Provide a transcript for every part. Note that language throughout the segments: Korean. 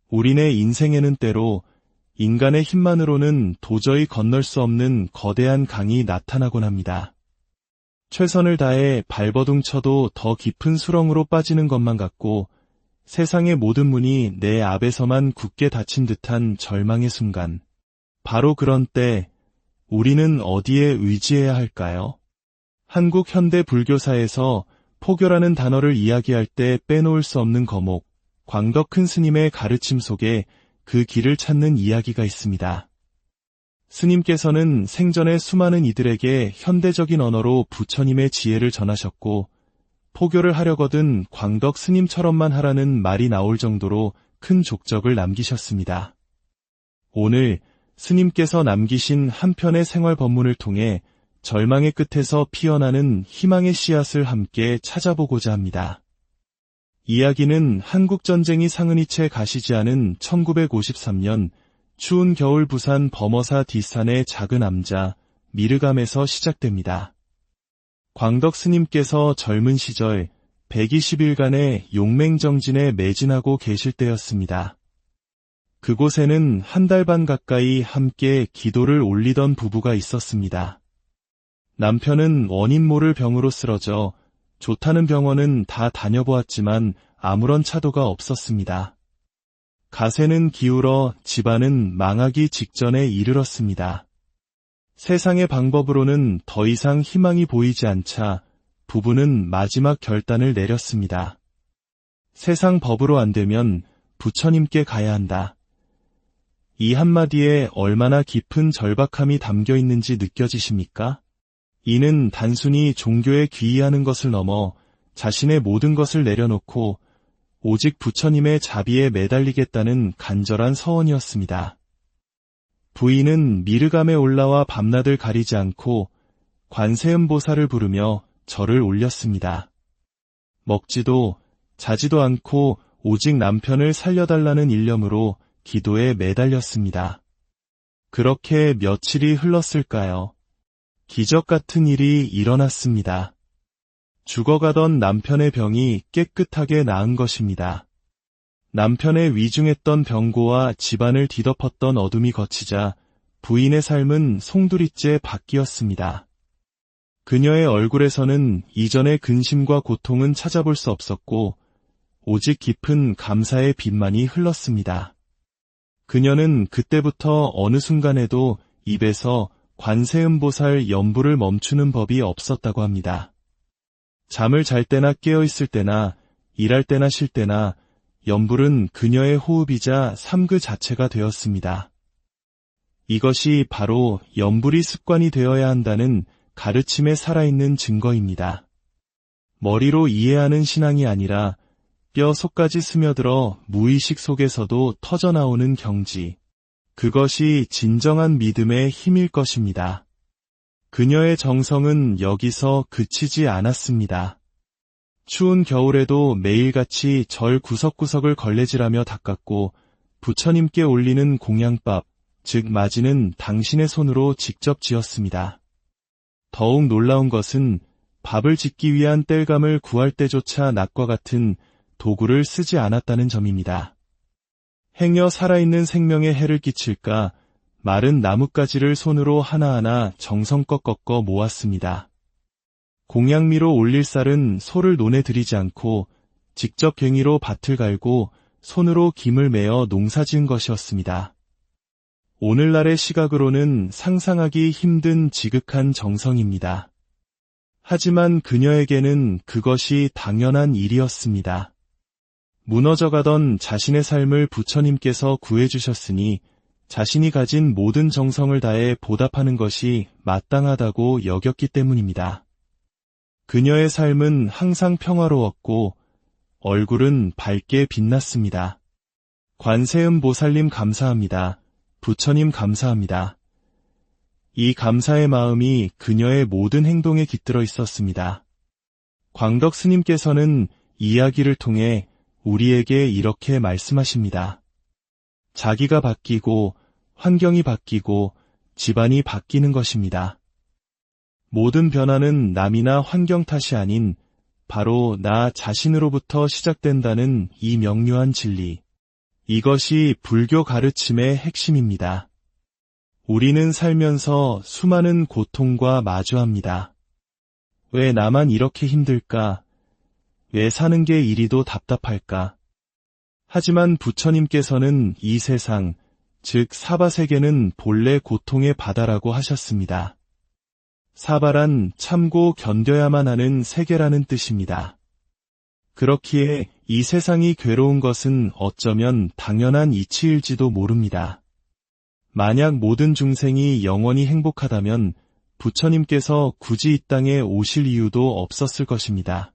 우리네 인생에는 때로 인간의 힘만으로는 도저히 건널 수 없는 거대한 강이 나타나곤 합니다. 최선을 다해 발버둥 쳐도 더 깊은 수렁으로 빠지는 것만 같고 세상의 모든 문이 내 앞에서만 굳게 닫힌 듯한 절망의 순간. 바로 그런 때 우리는 어디에 의지해야 할까요? 한국 현대 불교사에서 포교라는 단어를 이야기할 때 빼놓을 수 없는 거목, 광덕 큰 스님의 가르침 속에 그 길을 찾는 이야기가 있습니다. 스님께서는 생전에 수많은 이들에게 현대적인 언어로 부처님의 지혜를 전하셨고 포교를 하려거든 광덕 스님처럼만 하라는 말이 나올 정도로 큰 족적을 남기셨습니다. 오늘 스님께서 남기신 한 편의 생활 법문을 통해 절망의 끝에서 피어나는 희망의 씨앗을 함께 찾아보고자 합니다. 이야기는 한국전쟁이 상흔이 채 가시지 않은 1953년 추운 겨울 부산 범어사 뒷산의 작은 암자 미르감에서 시작됩니다. 광덕 스님께서 젊은 시절 120일간의 용맹정진에 매진하고 계실 때였습니다. 그곳에는 한 달 반 가까이 함께 기도를 올리던 부부가 있었습니다. 남편은 원인 모를 병으로 쓰러져 좋다는 병원은 다 다녀보았지만 아무런 차도가 없었습니다. 가세는 기울어 집안은 망하기 직전에 이르렀습니다. 세상의 방법으로는 더 이상 희망이 보이지 않자 부부는 마지막 결단을 내렸습니다. 세상 법으로 안 되면 부처님께 가야 한다. 이 한마디에 얼마나 깊은 절박함이 담겨 있는지 느껴지십니까? 이는 단순히 종교에 귀의하는 것을 넘어 자신의 모든 것을 내려놓고 오직 부처님의 자비에 매달리겠다는 간절한 서원이었습니다. 부인은 미르감에 올라와 밤낮을 가리지 않고 관세음보살을 부르며 절을 올렸습니다. 먹지도 자지도 않고 오직 남편을 살려달라는 일념으로 기도에 매달렸습니다. 그렇게 며칠이 흘렀을까요? 기적 같은 일이 일어났습니다. 죽어가던 남편의 병이 깨끗하게 나은 것입니다. 남편의 위중했던 병고와 집안을 뒤덮었던 어둠이 걷히자 부인의 삶은 송두리째 바뀌었습니다. 그녀의 얼굴에서는 이전의 근심과 고통은 찾아볼 수 없었고 오직 깊은 감사의 빛만이 흘렀습니다. 그녀는 그때부터 어느 순간에도 입에서 관세음보살 연부를 멈추는 법이 없었다고 합니다. 잠을 잘 때나 깨어있을 때나 일할 때나 쉴 때나 연불은 그녀의 호흡이자 삶 그 자체가 되었습니다. 이것이 바로 연불이 습관이 되어야 한다는 가르침에 살아있는 증거입니다. 머리로 이해하는 신앙이 아니라 뼈 속까지 스며들어 무의식 속에서도 터져나오는 경지. 그것이 진정한 믿음의 힘일 것입니다. 그녀의 정성은 여기서 그치지 않았습니다. 추운 겨울에도 매일같이 절 구석구석을 걸레질하며 닦았고 부처님께 올리는 공양밥, 즉 마지는 당신의 손으로 직접 지었습니다. 더욱 놀라운 것은 밥을 짓기 위한 땔감을 구할 때조차 낫과 같은 도구를 쓰지 않았다는 점입니다. 행여 살아있는 생명에 해를 끼칠까 마른 나뭇가지를 손으로 하나하나 정성껏 꺾어 모았습니다. 공양미로 올릴 쌀은 소를 논에 들이지 않고 직접 괭이로 밭을 갈고 손으로 김을 매어 농사지은 것이었습니다. 오늘날의 시각으로는 상상하기 힘든 지극한 정성입니다. 하지만 그녀에게는 그것이 당연한 일이었습니다. 무너져가던 자신의 삶을 부처님께서 구해주셨으니 자신이 가진 모든 정성을 다해 보답하는 것이 마땅하다고 여겼기 때문입니다. 그녀의 삶은 항상 평화로웠고 얼굴은 밝게 빛났습니다. 관세음 보살님 감사합니다. 부처님 감사합니다. 이 감사의 마음이 그녀의 모든 행동에 깃들어 있었습니다. 광덕 스님께서는 이야기를 통해 우리에게 이렇게 말씀하십니다. 자기가 바뀌고 환경이 바뀌고 집안이 바뀌는 것입니다. 모든 변화는 남이나 환경 탓이 아닌 바로 나 자신으로부터 시작된다는 이 명료한 진리. 이것이 불교 가르침의 핵심입니다. 우리는 살면서 수많은 고통과 마주합니다. 왜 나만 이렇게 힘들까? 왜 사는 게 이리도 답답할까? 하지만 부처님께서는 이 세상, 즉 사바세계는 본래 고통의 바다라고 하셨습니다. 사바란 참고 견뎌야만 하는 세계라는 뜻입니다. 그렇기에 이 세상이 괴로운 것은 어쩌면 당연한 이치일지도 모릅니다. 만약 모든 중생이 영원히 행복하다면 부처님께서 굳이 이 땅에 오실 이유도 없었을 것입니다.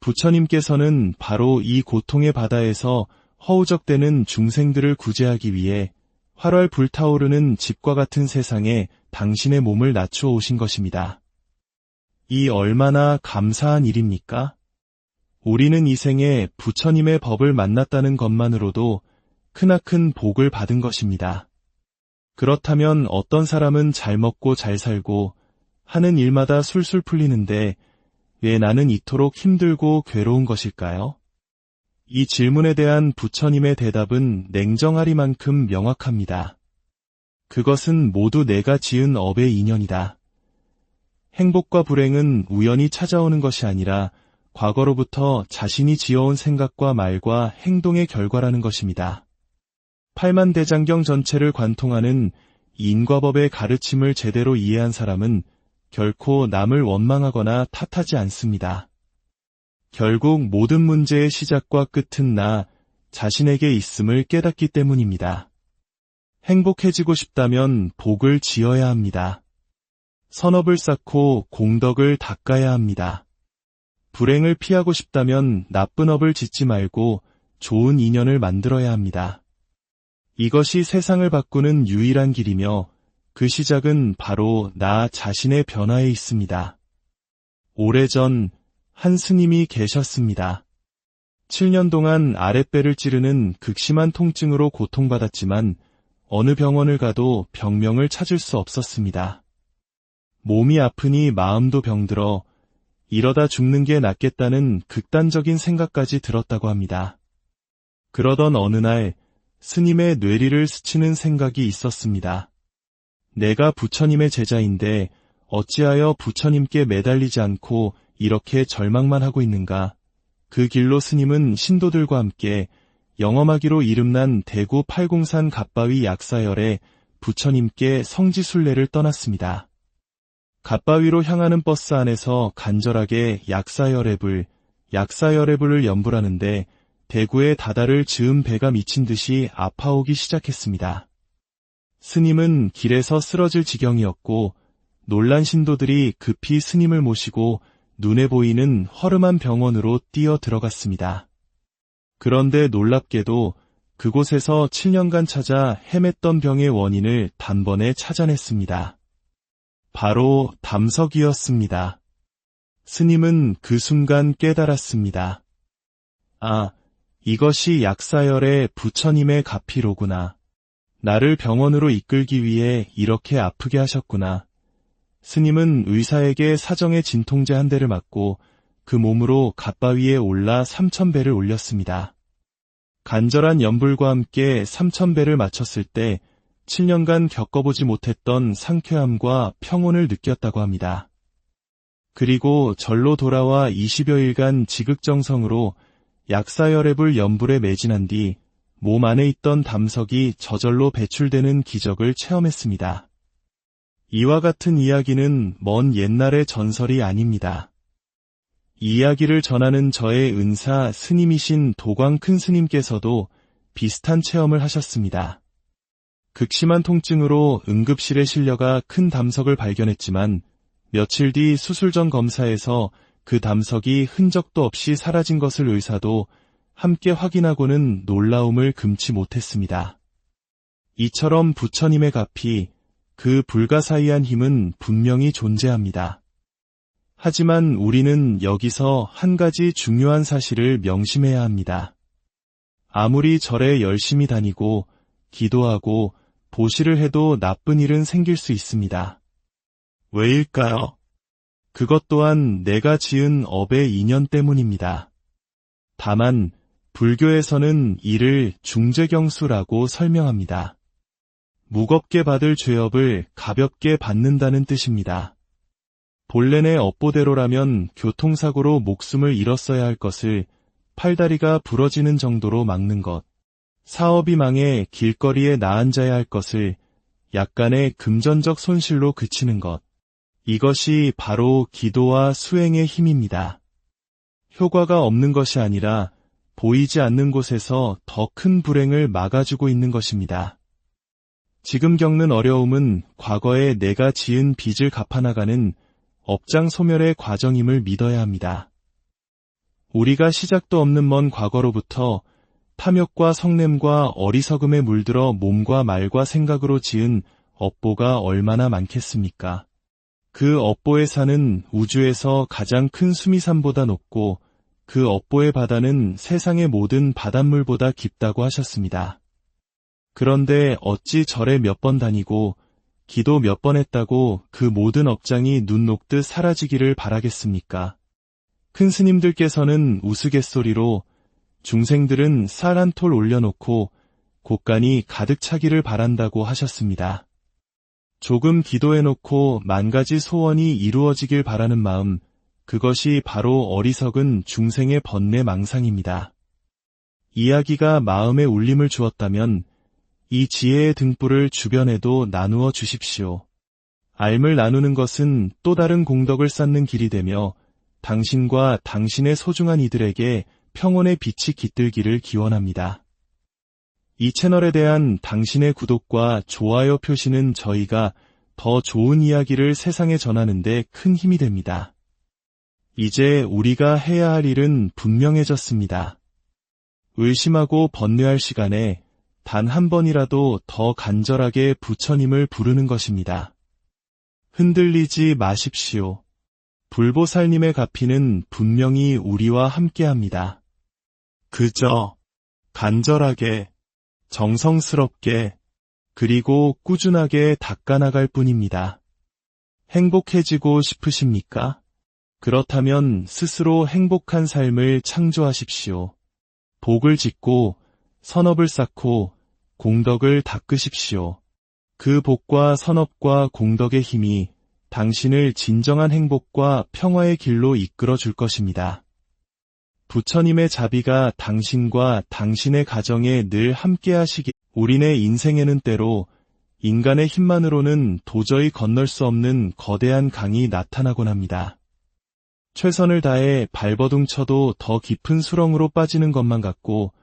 부처님께서는 바로 이 고통의 바다에서 허우적대는 중생들을 구제하기 위해 활활 불타오르는 집과 같은 세상에 당신의 몸을 낮추어 오신 것입니다. 이 얼마나 감사한 일입니까? 우리는 이 생에 부처님의 법을 만났다는 것만으로도 크나큰 복을 받은 것입니다. 그렇다면 어떤 사람은 잘 먹고 잘 살고 하는 일마다 술술 풀리는데 왜 나는 이토록 힘들고 괴로운 것일까요? 이 질문에 대한 부처님의 대답은 냉정하리만큼 명확합니다. 그것은 모두 내가 지은 업의 인연이다. 행복과 불행은 우연히 찾아오는 것이 아니라 과거로부터 자신이 지어온 생각과 말과 행동의 결과라는 것입니다. 팔만대장경 전체를 관통하는 인과법의 가르침을 제대로 이해한 사람은 결코 남을 원망하거나 탓하지 않습니다. 결국 모든 문제의 시작과 끝은 나 자신에게 있음을 깨닫기 때문입니다. 행복해지고 싶다면 복을 지어야 합니다. 선업을 쌓고 공덕을 닦아야 합니다. 불행을 피하고 싶다면 나쁜 업을 짓지 말고 좋은 인연을 만들어야 합니다. 이것이 세상을 바꾸는 유일한 길이며 그 시작은 바로 나 자신의 변화에 있습니다. 오래전 한 스님이 계셨습니다. 7년 동안 아랫배를 찌르는 극심한 통증으로 고통받았지만 어느 병원을 가도 병명을 찾을 수 없었습니다. 몸이 아프니 마음도 병들어 이러다 죽는 게 낫겠다는 극단적인 생각까지 들었다고 합니다. 그러던 어느 날 스님의 뇌리를 스치는 생각이 있었습니다. 내가 부처님의 제자인데 어찌하여 부처님께 매달리지 않고 이렇게 절망만 하고 있는가? 그 길로 스님은 신도들과 함께 영엄하기로 이름난 대구 팔공산 갓바위 약사열에 부처님께 성지순례를 떠났습니다. 갓바위로 향하는 버스 안에서 간절하게 약사열애불을 연불하는데 대구의 다다를 즈은 배가 미친 듯이 아파오기 시작했습니다. 스님은 길에서 쓰러질 지경이었고 놀란 신도들이 급히 스님을 모시고 눈에 보이는 허름한 병원으로 뛰어 들어갔습니다. 그런데 놀랍게도 그곳에서 7년간 찾아 헤맸던 병의 원인을 단번에 찾아냈습니다. 바로 담석이었습니다. 스님은 그 순간 깨달았습니다. 아, 이것이 약사열의 부처님의 가피로구나. 나를 병원으로 이끌기 위해 이렇게 아프게 하셨구나. 스님은 의사에게 사정의 진통제 한 대를 맞고 그 몸으로 갓바위에 올라 3000배를 올렸습니다. 간절한 연불과 함께 3000배를 마쳤을 때 7년간 겪어보지 못했던 상쾌함과 평온을 느꼈다고 합니다. 그리고 절로 돌아와 20여일간 지극정성으로 약사열애불 연불에 매진한 뒤 몸 안에 있던 담석이 저절로 배출되는 기적을 체험했습니다. 이와 같은 이야기는 먼 옛날의 전설이 아닙니다. 이 이야기를 전하는 저의 은사 스님이신 도광 큰 스님께서도 비슷한 체험을 하셨습니다. 극심한 통증으로 응급실에 실려가 큰 담석을 발견했지만 며칠 뒤 수술 전 검사에서 그 담석이 흔적도 없이 사라진 것을 의사도 함께 확인하고는 놀라움을 금치 못했습니다. 이처럼 부처님의 가피, 그 불가사의한 힘은 분명히 존재합니다. 하지만 우리는 여기서 한 가지 중요한 사실을 명심해야 합니다. 아무리 절에 열심히 다니고 기도하고 보시를 해도 나쁜 일은 생길 수 있습니다. 왜일까요? 그것 또한 내가 지은 업의 인연 때문입니다. 다만 불교에서는 이를 중죄경수라고 설명합니다. 무겁게 받을 죄업을 가볍게 받는다는 뜻입니다. 본래의 업보대로라면 교통사고로 목숨을 잃었어야 할 것을 팔다리가 부러지는 정도로 막는 것, 사업이 망해 길거리에 나앉아야 할 것을 약간의 금전적 손실로 그치는 것, 이것이 바로 기도와 수행의 힘입니다. 효과가 없는 것이 아니라 보이지 않는 곳에서 더 큰 불행을 막아주고 있는 것입니다. 지금 겪는 어려움은 과거에 내가 지은 빚을 갚아나가는 업장 소멸의 과정임을 믿어야 합니다. 우리가 시작도 없는 먼 과거로부터 탐욕과 성냄과 어리석음에 물들어 몸과 말과 생각으로 지은 업보가 얼마나 많겠습니까? 그 업보의 산은 우주에서 가장 큰 수미산보다 높고 그 업보의 바다는 세상의 모든 바닷물보다 깊다고 하셨습니다. 그런데 어찌 절에 몇 번 다니고 기도 몇 번 했다고 그 모든 업장이 눈 녹듯 사라지기를 바라겠습니까? 큰 스님들께서는 우스갯소리로 중생들은 쌀 한 톨 올려놓고 곳간이 가득 차기를 바란다고 하셨습니다. 조금 기도해놓고 만 가지 소원이 이루어지길 바라는 마음, 그것이 바로 어리석은 중생의 번뇌 망상입니다. 이야기가 마음에 울림을 주었다면 이 지혜의 등불을 주변에도 나누어 주십시오. 알을 나누는 것은 또 다른 공덕을 쌓는 길이 되며 당신과 당신의 소중한 이들에게 평온의 빛이 깃들기를 기원합니다. 이 채널에 대한 당신의 구독과 좋아요 표시는 저희가 더 좋은 이야기를 세상에 전하는 데 큰 힘이 됩니다. 이제 우리가 해야 할 일은 분명해졌습니다. 의심하고 번뇌할 시간에 단 한 번이라도 더 간절하게 부처님을 부르는 것입니다. 흔들리지 마십시오. 불보살님의 가피는 분명히 우리와 함께합니다. 그저 간절하게, 정성스럽게, 그리고 꾸준하게 닦아나갈 뿐입니다. 행복해지고 싶으십니까? 그렇다면 스스로 행복한 삶을 창조하십시오. 복을 짓고 선업을 쌓고 공덕을 닦으십시오. 그 복과 선업과 공덕의 힘이 당신을 진정한 행복과 평화의 길로 이끌어 줄 것입니다. 부처님의 자비가 당신과 당신의 가정에 늘 함께 하시기. 우리네 인생에는 때로 인간의 힘만으로는 도저히 건널 수 없는 거대한 강이 나타나곤 합니다. 최선을 다해 발버둥 쳐도 더 깊은 수렁으로 빠지는 것만 같고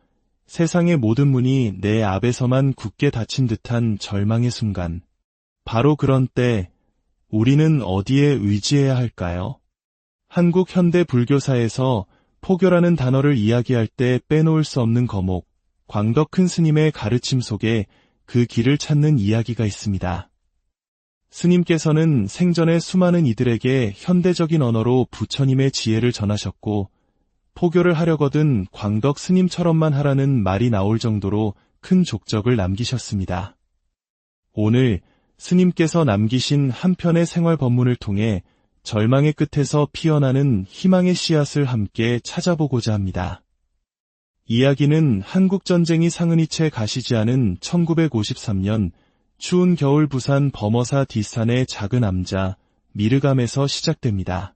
세상의 모든 문이 내 앞에서만 굳게 닫힌 듯한 절망의 순간. 바로 그런 때 우리는 어디에 의지해야 할까요? 한국 현대 불교사에서 포교라는 단어를 이야기할 때 빼놓을 수 없는 거목, 광덕 큰 스님의 가르침 속에 그 길을 찾는 이야기가 있습니다. 스님께서는 생전에 수많은 이들에게 현대적인 언어로 부처님의 지혜를 전하셨고 포교를 하려거든 광덕 스님처럼만 하라는 말이 나올 정도로 큰 족적을 남기셨습니다. 오늘 스님께서 남기신 한 편의 생활 법문을 통해 절망의 끝에서 피어나는 희망의 씨앗을 함께 찾아보고자 합니다. 이야기는 한국전쟁이 상흔이 채 가시지 않은 1953년 추운 겨울 부산 범어사 뒷산의 작은 암자 미르감에서 시작됩니다.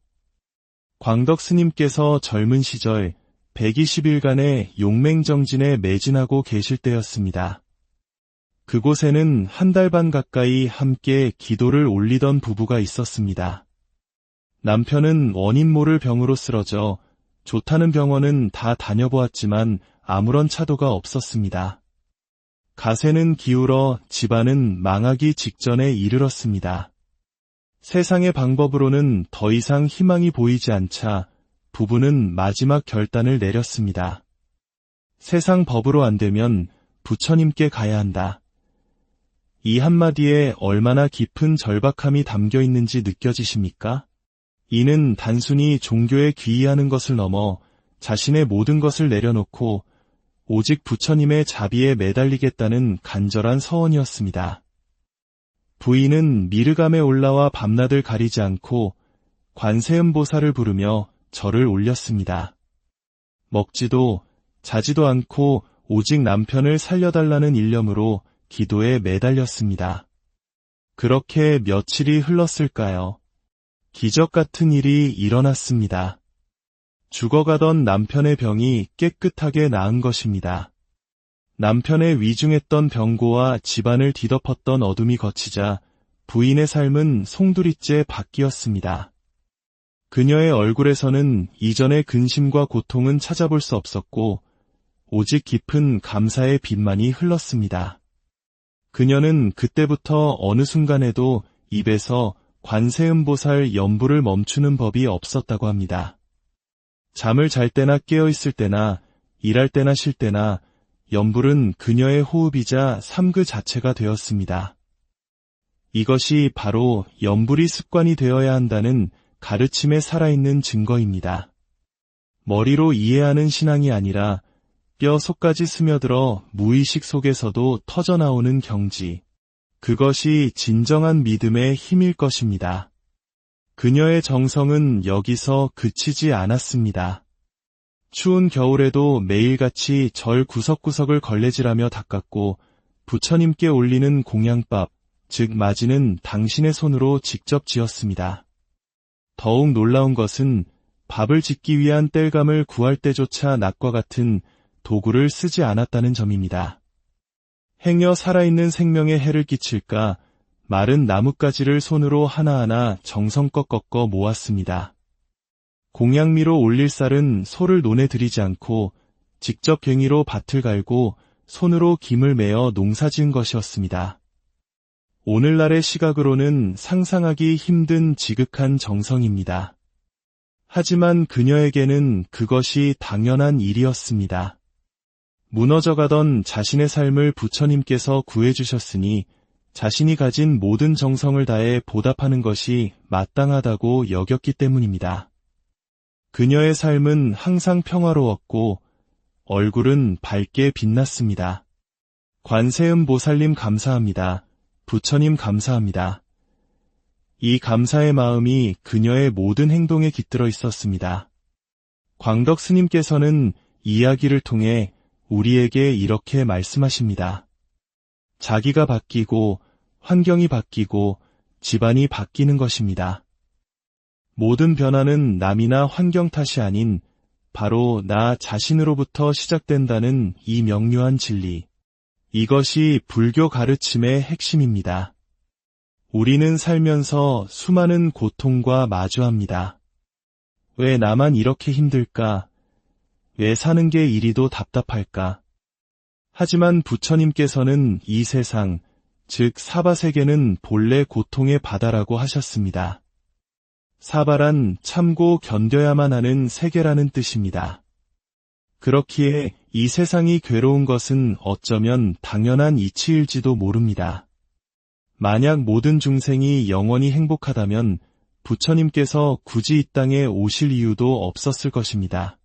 광덕 스님께서 젊은 시절 120일간의 용맹정진에 매진하고 계실 때였습니다. 그곳에는 한 달 반 가까이 함께 기도를 올리던 부부가 있었습니다. 남편은 원인 모를 병으로 쓰러져 좋다는 병원은 다 다녀보았지만 아무런 차도가 없었습니다. 가세는 기울어 집안은 망하기 직전에 이르렀습니다. 세상의 방법으로는 더 이상 희망이 보이지 않자 부부는 마지막 결단을 내렸습니다. 세상 법으로 안 되면 부처님께 가야 한다. 이 한마디에 얼마나 깊은 절박함이 담겨 있는지 느껴지십니까? 이는 단순히 종교에 귀의하는 것을 넘어 자신의 모든 것을 내려놓고 오직 부처님의 자비에 매달리겠다는 간절한 서원이었습니다. 부인은 미르감에 올라와 밤낮을 가리지 않고 관세음보살을 부르며 절을 올렸습니다. 먹지도 자지도 않고 오직 남편을 살려달라는 일념으로 기도에 매달렸습니다. 그렇게 며칠이 흘렀을까요? 기적 같은 일이 일어났습니다. 죽어가던 남편의 병이 깨끗하게 나은 것입니다. 남편의 위중했던 병고와 집안을 뒤덮었던 어둠이 걷히자 부인의 삶은 송두리째 바뀌었습니다. 그녀의 얼굴에서는 이전의 근심과 고통은 찾아볼 수 없었고 오직 깊은 감사의 빛만이 흘렀습니다. 그녀는 그때부터 어느 순간에도 입에서 관세음보살 연부를 멈추는 법이 없었다고 합니다. 잠을 잘 때나 깨어있을 때나 일할 때나 쉴 때나 연불은 그녀의 호흡이자 삶 그 자체가 되었습니다. 이것이 바로 연불이 습관이 되어야 한다는 가르침에 살아있는 증거입니다. 머리로 이해하는 신앙이 아니라 뼈 속까지 스며들어 무의식 속에서도 터져나오는 경지. 그것이 진정한 믿음의 힘일 것입니다. 그녀의 정성은 여기서 그치지 않았습니다. 추운 겨울에도 매일같이 절 구석구석을 걸레질하며 닦았고 부처님께 올리는 공양밥, 즉 마지는 당신의 손으로 직접 지었습니다. 더욱 놀라운 것은 밥을 짓기 위한 땔감을 구할 때조차 낫과 같은 도구를 쓰지 않았다는 점입니다. 행여 살아있는 생명에 해를 끼칠까 마른 나뭇가지를 손으로 하나하나 정성껏 꺾어 모았습니다. 공양미로 올릴 쌀은 소를 논에 들이지 않고 직접 괭이로 밭을 갈고 손으로 김을 매어 농사지은 것이었습니다. 오늘날의 시각으로는 상상하기 힘든 지극한 정성입니다. 하지만 그녀에게는 그것이 당연한 일이었습니다. 무너져가던 자신의 삶을 부처님께서 구해주셨으니 자신이 가진 모든 정성을 다해 보답하는 것이 마땅하다고 여겼기 때문입니다. 그녀의 삶은 항상 평화로웠고 얼굴은 밝게 빛났습니다. 관세음 보살님 감사합니다. 부처님 감사합니다. 이 감사의 마음이 그녀의 모든 행동에 깃들어 있었습니다. 광덕 스님께서는 이야기를 통해 우리에게 이렇게 말씀하십니다. 자기가 바뀌고 환경이 바뀌고 집안이 바뀌는 것입니다. 모든 변화는 남이나 환경 탓이 아닌 바로 나 자신으로부터 시작된다는 이 명료한 진리. 이것이 불교 가르침의 핵심입니다. 우리는 살면서 수많은 고통과 마주합니다. 왜 나만 이렇게 힘들까? 왜 사는 게 이리도 답답할까? 하지만 부처님께서는 이 세상, 즉 사바세계는 본래 고통의 바다라고 하셨습니다. 사바란 참고 견뎌야만 하는 세계라는 뜻입니다. 그렇기에 이 세상이 괴로운 것은 어쩌면 당연한 이치일지도 모릅니다. 만약 모든 중생이 영원히 행복하다면 부처님께서 굳이 이 땅에 오실 이유도 없었을 것입니다.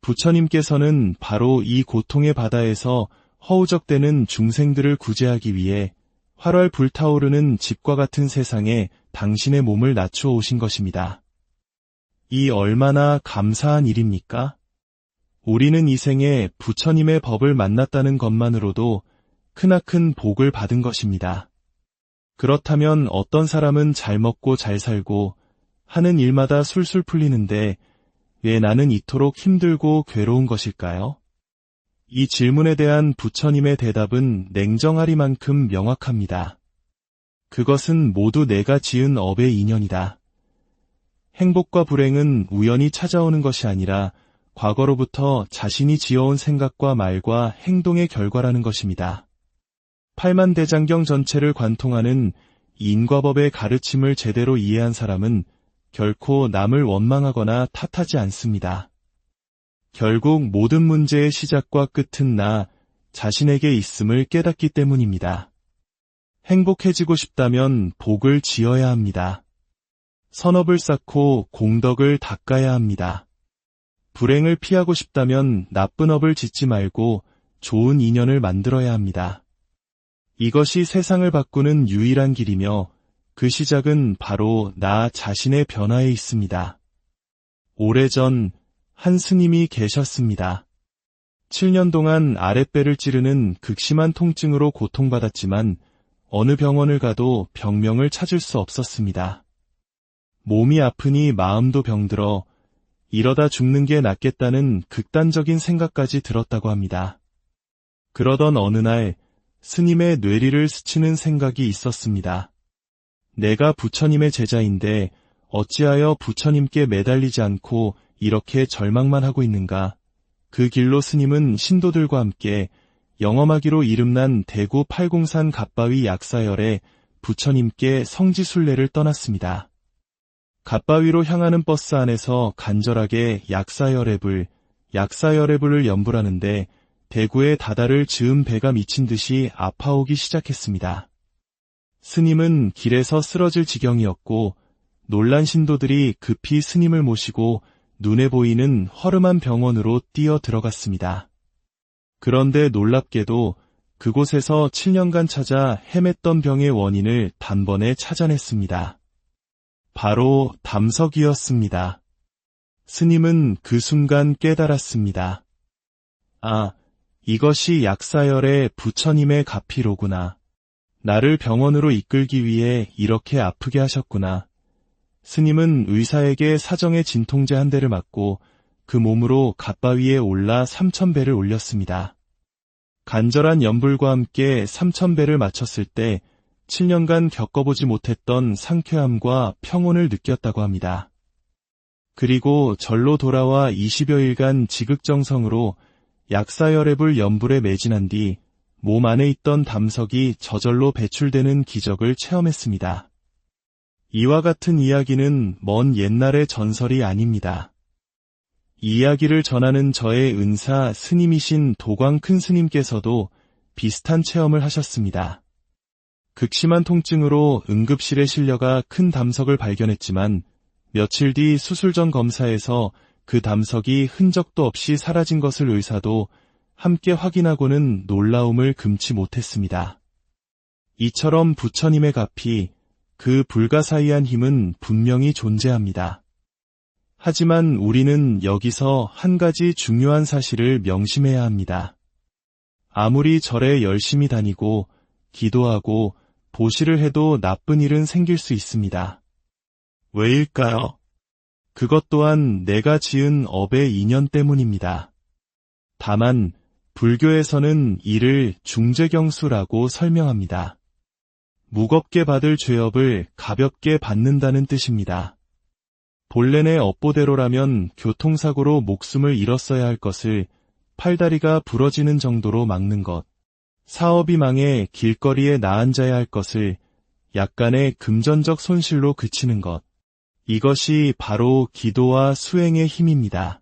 부처님께서는 바로 이 고통의 바다에서 허우적대는 중생들을 구제하기 위해 활활 불타오르는 집과 같은 세상에 당신의 몸을 낮추어 오신 것입니다. 이 얼마나 감사한 일입니까? 우리는 이 생에 부처님의 법을 만났다는 것만으로도 크나큰 복을 받은 것입니다. 그렇다면 어떤 사람은 잘 먹고 잘 살고 하는 일마다 술술 풀리는데 왜 나는 이토록 힘들고 괴로운 것일까요? 이 질문에 대한 부처님의 대답은 냉정하리만큼 명확합니다. 그것은 모두 내가 지은 업의 인연이다. 행복과 불행은 우연히 찾아오는 것이 아니라 과거로부터 자신이 지어온 생각과 말과 행동의 결과라는 것입니다. 팔만대장경 전체를 관통하는 인과법의 가르침을 제대로 이해한 사람은 결코 남을 원망하거나 탓하지 않습니다. 결국 모든 문제의 시작과 끝은 나 자신에게 있음을 깨닫기 때문입니다. 행복해지고 싶다면 복을 지어야 합니다. 선업을 쌓고 공덕을 닦아야 합니다. 불행을 피하고 싶다면 나쁜 업을 짓지 말고 좋은 인연을 만들어야 합니다. 이것이 세상을 바꾸는 유일한 길이며 그 시작은 바로 나 자신의 변화에 있습니다. 오래전 한 스님이 계셨습니다. 7년 동안 아랫배를 찌르는 극심한 통증으로 고통받았지만 어느 병원을 가도 병명을 찾을 수 없었습니다. 몸이 아프니 마음도 병들어 이러다 죽는 게 낫겠다는 극단적인 생각까지 들었다고 합니다. 그러던 어느 날 스님의 뇌리를 스치는 생각이 있었습니다. 내가 부처님의 제자인데 어찌하여 부처님께 매달리지 않고 이렇게 절망만 하고 있는가. 그 길로 스님은 신도들과 함께 영엄하기로 이름난 대구 팔공산 갓바위 약사열에 부처님께 성지순례를 떠났습니다. 갓바위로 향하는 버스 안에서 간절하게 약사열애불, 약사열애불을 연불하는데 대구에 다다를 즈음 배가 미친 듯이 아파오기 시작했습니다. 스님은 길에서 쓰러질 지경이었고 놀란 신도들이 급히 스님을 모시고 눈에 보이는 허름한 병원으로 뛰어 들어갔습니다. 그런데 놀랍게도 그곳에서 7년간 찾아 헤맸던 병의 원인을 단번에 찾아냈습니다. 바로 담석이었습니다. 스님은 그 순간 깨달았습니다. 아, 이것이 약사열의 부처님의 가피로구나. 나를 병원으로 이끌기 위해 이렇게 아프게 하셨구나. 스님은 의사에게 사정의 진통제 한 대를 맞고 그 몸으로 갓바위에 올라 3000배를 올렸습니다. 간절한 연불과 함께 3000배를 마쳤을 때 7년간 겪어보지 못했던 상쾌함과 평온을 느꼈다고 합니다. 그리고 절로 돌아와 20여일간 지극정성으로 약사열애불 연불에 매진한 뒤 몸 안에 있던 담석이 저절로 배출되는 기적을 체험했습니다. 이와 같은 이야기는 먼 옛날의 전설이 아닙니다. 이 이야기를 전하는 저의 은사 스님이신 도광 큰 스님께서도 비슷한 체험을 하셨습니다. 극심한 통증으로 응급실에 실려가 큰 담석을 발견했지만 며칠 뒤 수술 전 검사에서 그 담석이 흔적도 없이 사라진 것을 의사도 함께 확인하고는 놀라움을 금치 못했습니다. 이처럼 부처님의 가피, 그 불가사의한 힘은 분명히 존재합니다. 하지만 우리는 여기서 한 가지 중요한 사실을 명심해야 합니다. 아무리 절에 열심히 다니고 기도하고 보시를 해도 나쁜 일은 생길 수 있습니다. 왜일까요? 그것 또한 내가 지은 업의 인연 때문입니다. 다만 불교에서는 이를 중재경수라고 설명합니다. 무겁게 받을 죄업을 가볍게 받는다는 뜻입니다. 본래의 업보대로라면 교통사고로 목숨을 잃었어야 할 것을 팔다리가 부러지는 정도로 막는 것, 사업이 망해 길거리에 나앉아야 할 것을 약간의 금전적 손실로 그치는 것, 이것이 바로 기도와 수행의 힘입니다.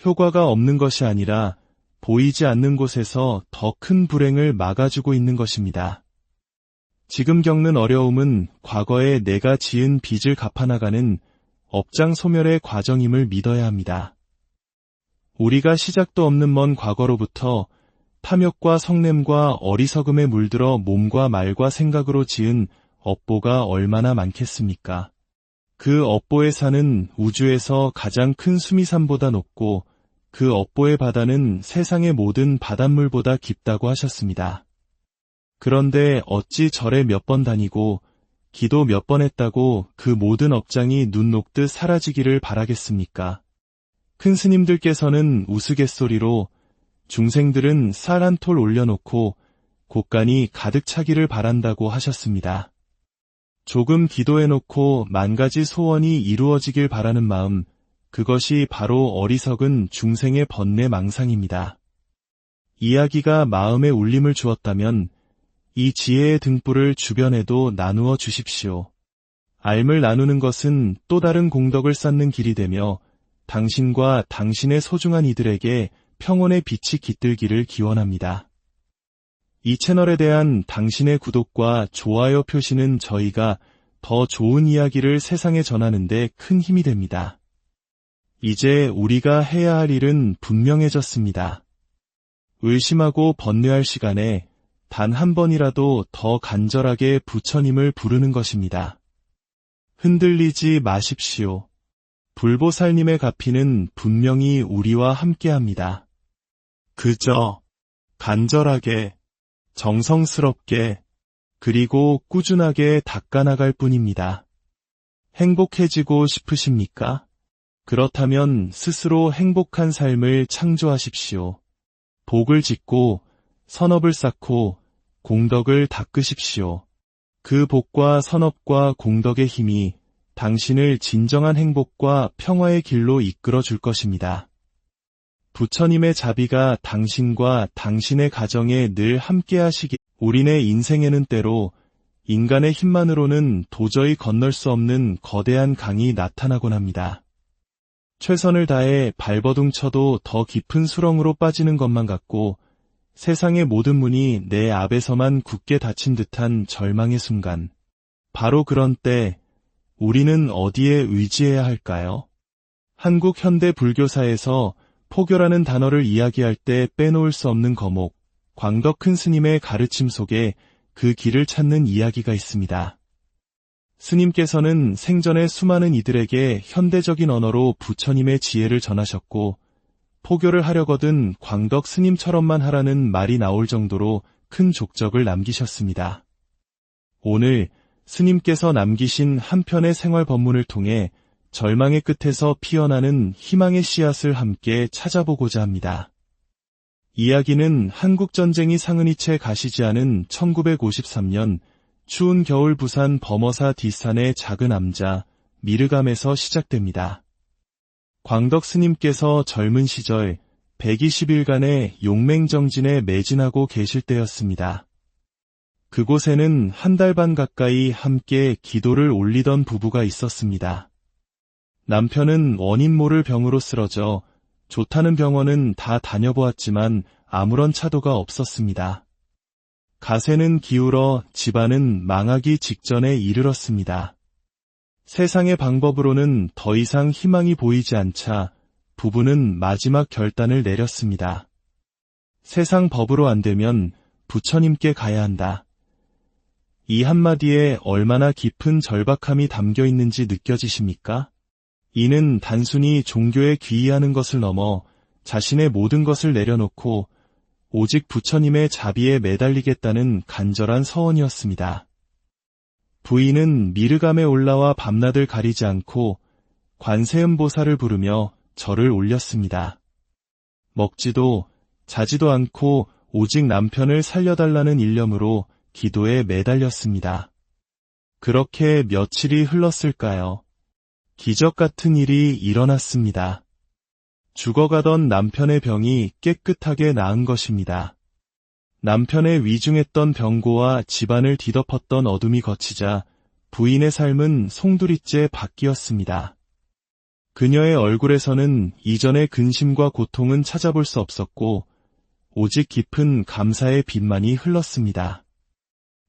효과가 없는 것이 아니라 보이지 않는 곳에서 더 큰 불행을 막아주고 있는 것입니다. 지금 겪는 어려움은 과거에 내가 지은 빚을 갚아나가는 업장 소멸의 과정임을 믿어야 합니다. 우리가 시작도 없는 먼 과거로부터 탐욕과 성냄과 어리석음에 물들어 몸과 말과 생각으로 지은 업보가 얼마나 많겠습니까? 그 업보의 산은 우주에서 가장 큰 수미산보다 높고 그 업보의 바다는 세상의 모든 바닷물보다 깊다고 하셨습니다. 그런데 어찌 절에 몇 번 다니고 기도 몇 번 했다고 그 모든 업장이 눈 녹듯 사라지기를 바라겠습니까? 큰 스님들께서는 우스갯소리로 중생들은 쌀 한 톨 올려놓고 곳간이 가득 차기를 바란다고 하셨습니다. 조금 기도해놓고 만 가지 소원이 이루어지길 바라는 마음, 그것이 바로 어리석은 중생의 번뇌망상입니다. 이야기가 마음에 울림을 주었다면 이 지혜의 등불을 주변에도 나누어 주십시오. 알을 나누는 것은 또 다른 공덕을 쌓는 길이 되며 당신과 당신의 소중한 이들에게 평온의 빛이 깃들기를 기원합니다. 이 채널에 대한 당신의 구독과 좋아요 표시는 저희가 더 좋은 이야기를 세상에 전하는 데 큰 힘이 됩니다. 이제 우리가 해야 할 일은 분명해졌습니다. 의심하고 번뇌할 시간에 단 한 번이라도 더 간절하게 부처님을 부르는 것입니다. 흔들리지 마십시오. 불보살님의 가피는 분명히 우리와 함께합니다. 그저 간절하게, 정성스럽게, 그리고 꾸준하게 닦아나갈 뿐입니다. 행복해지고 싶으십니까? 그렇다면 스스로 행복한 삶을 창조하십시오. 복을 짓고 선업을 쌓고 공덕을 닦으십시오. 그 복과 선업과 공덕의 힘이 당신을 진정한 행복과 평화의 길로 이끌어 줄 것입니다. 부처님의 자비가 당신과 당신의 가정에 늘 함께 하시기. 우리네 인생에는 때로 인간의 힘만으로는 도저히 건널 수 없는 거대한 강이 나타나곤 합니다. 최선을 다해 발버둥 쳐도 더 깊은 수렁으로 빠지는 것만 같고 세상의 모든 문이 내 앞에서만 굳게 닫힌 듯한 절망의 순간. 바로 그런 때 우리는 어디에 의지해야 할까요? 한국 현대 불교사에서 포교라는 단어를 이야기할 때 빼놓을 수 없는 거목, 광덕 큰 스님의 가르침 속에 그 길을 찾는 이야기가 있습니다. 스님께서는 생전에 수많은 이들에게 현대적인 언어로 부처님의 지혜를 전하셨고 포교를 하려거든 광덕 스님처럼만 하라는 말이 나올 정도로 큰 족적을 남기셨습니다. 오늘 스님께서 남기신 한 편의 생활 법문을 통해 절망의 끝에서 피어나는 희망의 씨앗을 함께 찾아보고자 합니다. 이야기는 한국전쟁이 상흔이 채 가시지 않은 1953년 추운 겨울 부산 범어사 뒷산의 작은 암자 미르감에서 시작됩니다. 광덕 스님께서 젊은 시절 120일간의 용맹정진에 매진하고 계실 때였습니다. 그곳에는 한 달 반 가까이 함께 기도를 올리던 부부가 있었습니다. 남편은 원인 모를 병으로 쓰러져 좋다는 병원은 다 다녀보았지만 아무런 차도가 없었습니다. 가세는 기울어 집안은 망하기 직전에 이르렀습니다. 세상의 방법으로는 더 이상 희망이 보이지 않자 부부는 마지막 결단을 내렸습니다. 세상 법으로 안 되면 부처님께 가야 한다. 이 한마디에 얼마나 깊은 절박함이 담겨 있는지 느껴지십니까? 이는 단순히 종교에 귀의하는 것을 넘어 자신의 모든 것을 내려놓고 오직 부처님의 자비에 매달리겠다는 간절한 서원이었습니다. 부인은 미르감에 올라와 밤낮을 가리지 않고 관세음보살을 부르며 절을 올렸습니다. 먹지도 자지도 않고 오직 남편을 살려달라는 일념으로 기도에 매달렸습니다. 그렇게 며칠이 흘렀을까요? 기적 같은 일이 일어났습니다. 죽어가던 남편의 병이 깨끗하게 나은 것입니다. 남편의 위중했던 병고와 집안을 뒤덮었던 어둠이 걷히자 부인의 삶은 송두리째 바뀌었습니다. 그녀의 얼굴에서는 이전의 근심과 고통은 찾아볼 수 없었고 오직 깊은 감사의 빛만이 흘렀습니다.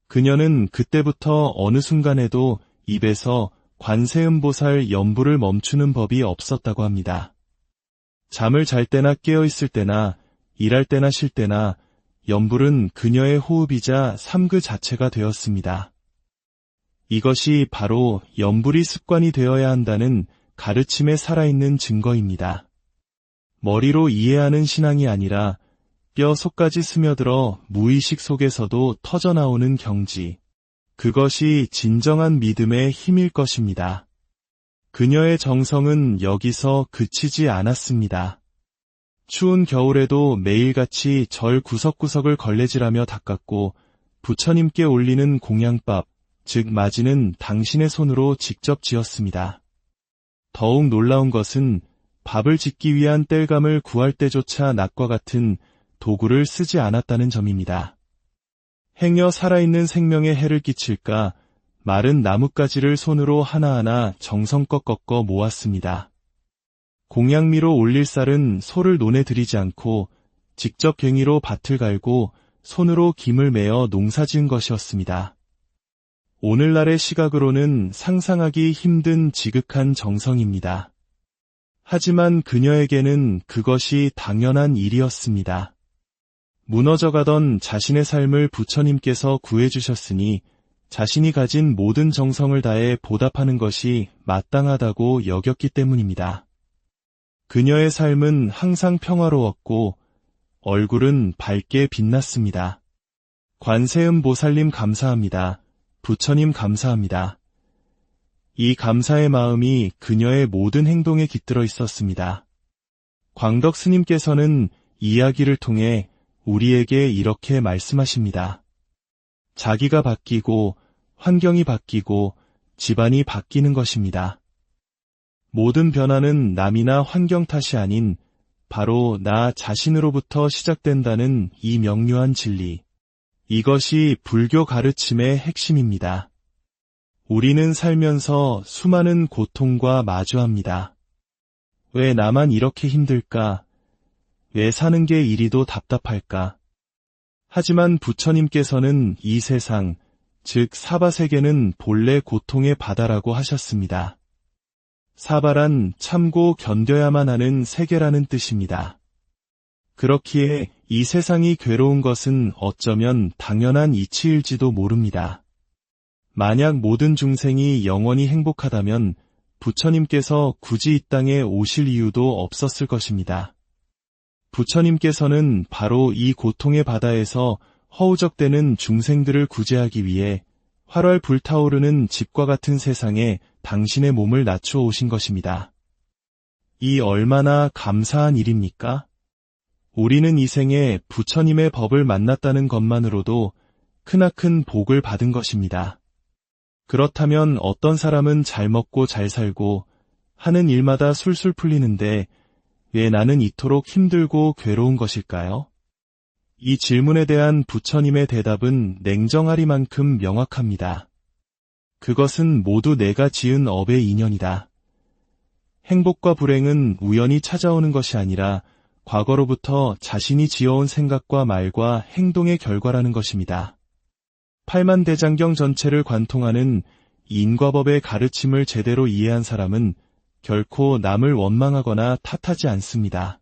그녀는 그때부터 어느 순간에도 입에서 관세음보살 연부를 멈추는 법이 없었다고 합니다. 잠을 잘 때나 깨어있을 때나 일할 때나 쉴 때나 연불은 그녀의 호흡이자 삶 그 자체가 되었습니다. 이것이 바로 연불이 습관이 되어야 한다는 가르침에 살아있는 증거입니다. 머리로 이해하는 신앙이 아니라 뼈 속까지 스며들어 무의식 속에서도 터져나오는 경지. 그것이 진정한 믿음의 힘일 것입니다. 그녀의 정성은 여기서 그치지 않았습니다. 추운 겨울에도 매일같이 절 구석구석을 걸레질하며 닦았고 부처님께 올리는 공양밥, 즉 마지는 당신의 손으로 직접 지었습니다. 더욱 놀라운 것은 밥을 짓기 위한 땔감을 구할 때조차 낫과 같은 도구를 쓰지 않았다는 점입니다. 행여 살아있는 생명에 해를 끼칠까 마른 나뭇가지를 손으로 하나하나 정성껏 꺾어 모았습니다. 공양미로 올릴 쌀은 소를 논에 들이지 않고 직접 괭이로 밭을 갈고 손으로 김을 매어 농사지은 것이었습니다. 오늘날의 시각으로는 상상하기 힘든 지극한 정성입니다. 하지만 그녀에게는 그것이 당연한 일이었습니다. 무너져가던 자신의 삶을 부처님께서 구해주셨으니 자신이 가진 모든 정성을 다해 보답하는 것이 마땅하다고 여겼기 때문입니다. 그녀의 삶은 항상 평화로웠고 얼굴은 밝게 빛났습니다. 관세음 보살님 감사합니다. 부처님 감사합니다. 이 감사의 마음이 그녀의 모든 행동에 깃들어 있었습니다. 광덕 스님께서는 이야기를 통해 우리에게 이렇게 말씀하십니다. 자기가 바뀌고 환경이 바뀌고 집안이 바뀌는 것입니다. 모든 변화는 남이나 환경 탓이 아닌 바로 나 자신으로부터 시작된다는 이 명료한 진리. 이것이 불교 가르침의 핵심입니다. 우리는 살면서 수많은 고통과 마주합니다. 왜 나만 이렇게 힘들까? 왜 사는 게 이리도 답답할까? 하지만 부처님께서는 이 세상, 즉 사바세계는 본래 고통의 바다라고 하셨습니다. 사바란 참고 견뎌야만 하는 세계라는 뜻입니다. 그렇기에 이 세상이 괴로운 것은 어쩌면 당연한 이치일지도 모릅니다. 만약 모든 중생이 영원히 행복하다면 부처님께서 굳이 이 땅에 오실 이유도 없었을 것입니다. 부처님께서는 바로 이 고통의 바다에서 허우적대는 중생들을 구제하기 위해 활활 불타오르는 집과 같은 세상에 당신의 몸을 낮추어 오신 것입니다. 이 얼마나 감사한 일입니까? 우리는 이 생에 부처님의 법을 만났다는 것만으로도 크나큰 복을 받은 것입니다. 그렇다면 어떤 사람은 잘 먹고 잘 살고 하는 일마다 술술 풀리는데 왜 나는 이토록 힘들고 괴로운 것일까요? 이 질문에 대한 부처님의 대답은 냉정하리만큼 명확합니다. 그것은 모두 내가 지은 업의 인연이다. 행복과 불행은 우연히 찾아오는 것이 아니라 과거로부터 자신이 지어온 생각과 말과 행동의 결과라는 것입니다. 팔만대장경 전체를 관통하는 인과법의 가르침을 제대로 이해한 사람은 결코 남을 원망하거나 탓하지 않습니다.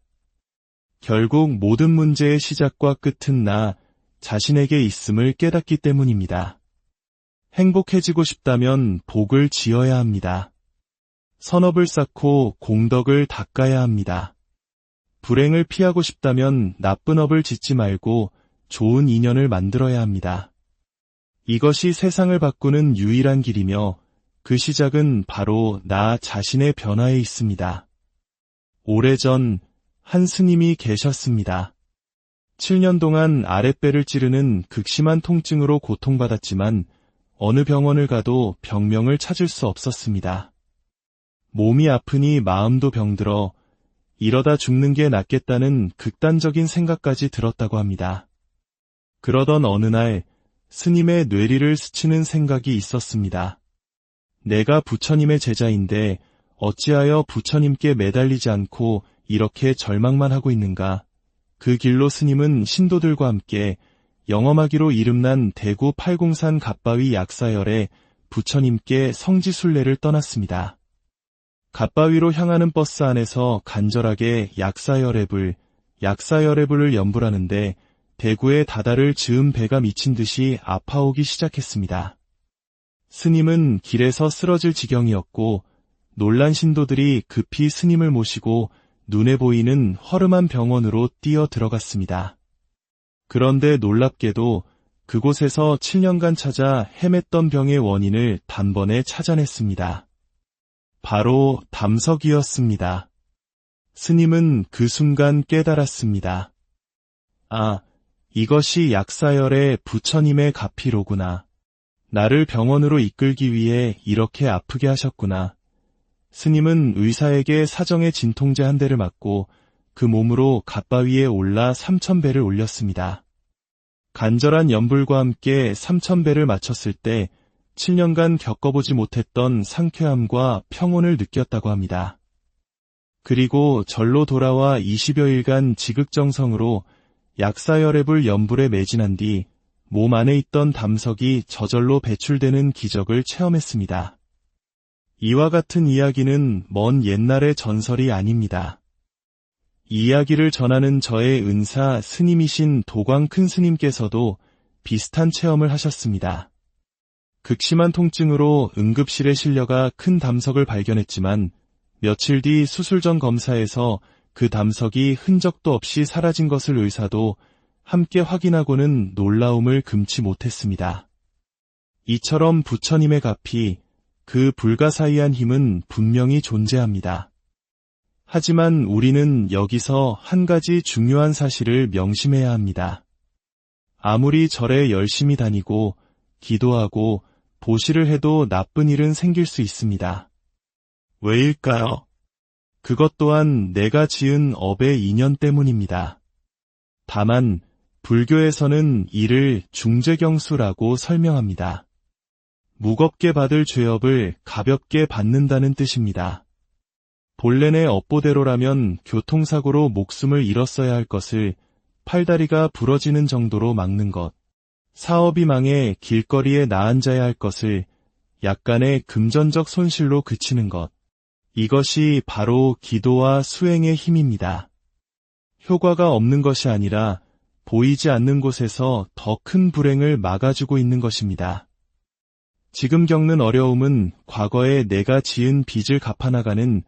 결국 모든 문제의 시작과 끝은 나 자신에게 있음을 깨닫기 때문입니다. 행복해지고 싶다면 복을 지어야 합니다. 선업을 쌓고 공덕을 닦아야 합니다. 불행을 피하고 싶다면 나쁜 업을 짓지 말고 좋은 인연을 만들어야 합니다. 이것이 세상을 바꾸는 유일한 길이며 그 시작은 바로 나 자신의 변화에 있습니다. 오래전 한 스님이 계셨습니다. 7년 동안 아랫배를 찌르는 극심한 통증으로 고통받았지만 어느 병원을 가도 병명을 찾을 수 없었습니다. 몸이 아프니 마음도 병들어 이러다 죽는 게 낫겠다는 극단적인 생각까지 들었다고 합니다. 그러던 어느 날 스님의 뇌리를 스치는 생각이 있었습니다. 내가 부처님의 제자인데 어찌하여 부처님께 매달리지 않고 이렇게 절망만 하고 있는가? 그 길로 스님은 신도들과 함께 영험하기로 이름난 대구 팔공산 갓바위 약사열에 부처님께 성지순례를 떠났습니다. 갓바위로 향하는 버스 안에서 간절하게 약사열의 불을 연불하는데 대구의 다다를 즈은 배가 미친 듯이 아파오기 시작했습니다. 스님은 길에서 쓰러질 지경이었고 놀란 신도들이 급히 스님을 모시고 눈에 보이는 허름한 병원으로 뛰어 들어갔습니다. 그런데 놀랍게도 그곳에서 7년간 찾아 헤맸던 병의 원인을 단번에 찾아냈습니다. 바로 담석이었습니다. 스님은 그 순간 깨달았습니다. 아, 이것이 약사열의 부처님의 가피로구나. 나를 병원으로 이끌기 위해 이렇게 아프게 하셨구나. 스님은 의사에게 사정의 진통제 한 대를 맞고 그 몸으로 갓바위에 올라 3000배를 올렸습니다. 간절한 연불과 함께 3000배를 마쳤을 때 7년간 겪어보지 못했던 상쾌함과 평온을 느꼈다고 합니다. 그리고 절로 돌아와 20여일간 지극정성으로 약사열의 불 연불에 매진한 뒤 몸 안에 있던 담석이 저절로 배출되는 기적을 체험했습니다. 이와 같은 이야기는 먼 옛날의 전설이 아닙니다. 이 이야기를 전하는 저의 은사 스님이신 도광 큰 스님께서도 비슷한 체험을 하셨습니다. 극심한 통증으로 응급실에 실려가 큰 담석을 발견했지만 며칠 뒤 수술 전 검사에서 그 담석이 흔적도 없이 사라진 것을 의사도 함께 확인하고는 놀라움을 금치 못했습니다. 이처럼 부처님의 가피, 그 불가사의한 힘은 분명히 존재합니다. 하지만 우리는 여기서 한 가지 중요한 사실을 명심해야 합니다. 아무리 절에 열심히 다니고 기도하고 보시를 해도 나쁜 일은 생길 수 있습니다. 왜일까요? 그것 또한 내가 지은 업의 인연 때문입니다. 다만 불교에서는 이를 중죄경수라고 설명합니다. 무겁게 받을 죄업을 가볍게 받는다는 뜻입니다. 본래의 업보대로라면 교통사고로 목숨을 잃었어야 할 것을 팔다리가 부러지는 정도로 막는 것, 사업이 망해 길거리에 나앉아야 할 것을 약간의 금전적 손실로 그치는 것, 이것이 바로 기도와 수행의 힘입니다. 효과가 없는 것이 아니라 보이지 않는 곳에서 더 큰 불행을 막아주고 있는 것입니다. 지금 겪는 어려움은 과거에 내가 지은 빚을 갚아나가는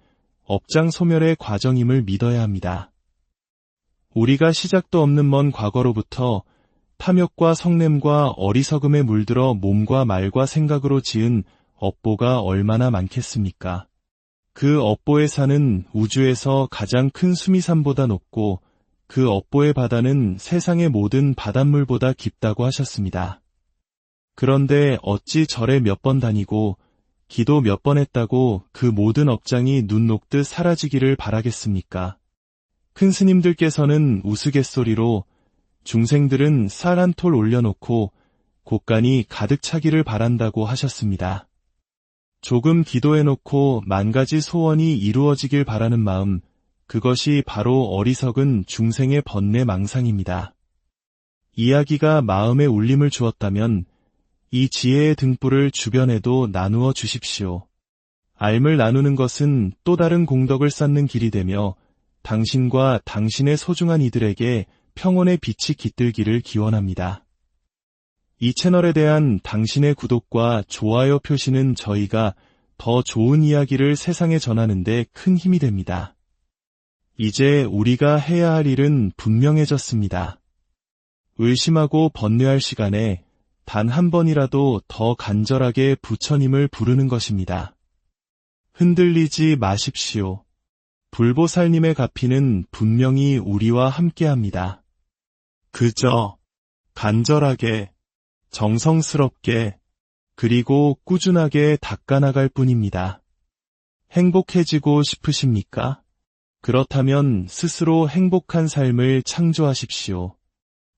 업장 소멸의 과정임을 믿어야 합니다. 우리가 시작도 없는 먼 과거로부터 탐욕과 성냄과 어리석음에 물들어 몸과 말과 생각으로 지은 업보가 얼마나 많겠습니까? 그 업보의 산은 우주에서 가장 큰 수미산보다 높고 그 업보의 바다는 세상의 모든 바닷물보다 깊다고 하셨습니다. 그런데 어찌 절에 몇 번 다니고 기도 몇 번 했다고 그 모든 업장이 눈 녹듯 사라지기를 바라겠습니까? 큰 스님들께서는 우스갯소리로 중생들은 쌀 한 톨 올려놓고 곳간이 가득 차기를 바란다고 하셨습니다. 조금 기도해놓고 만 가지 소원이 이루어지길 바라는 마음, 그것이 바로 어리석은 중생의 번뇌 망상입니다. 이야기가 마음에 울림을 주었다면 이 지혜의 등불을 주변에도 나누어 주십시오. 알을 나누는 것은 또 다른 공덕을 쌓는 길이 되며 당신과 당신의 소중한 이들에게 평온의 빛이 깃들기를 기원합니다. 이 채널에 대한 당신의 구독과 좋아요 표시는 저희가 더 좋은 이야기를 세상에 전하는 데 큰 힘이 됩니다. 이제 우리가 해야 할 일은 분명해졌습니다. 의심하고 번뇌할 시간에 단 한 번이라도 더 간절하게 부처님을 부르는 것입니다. 흔들리지 마십시오. 불보살님의 가피는 분명히 우리와 함께합니다. 그저 간절하게, 정성스럽게, 그리고 꾸준하게 닦아나갈 뿐입니다. 행복해지고 싶으십니까? 그렇다면 스스로 행복한 삶을 창조하십시오.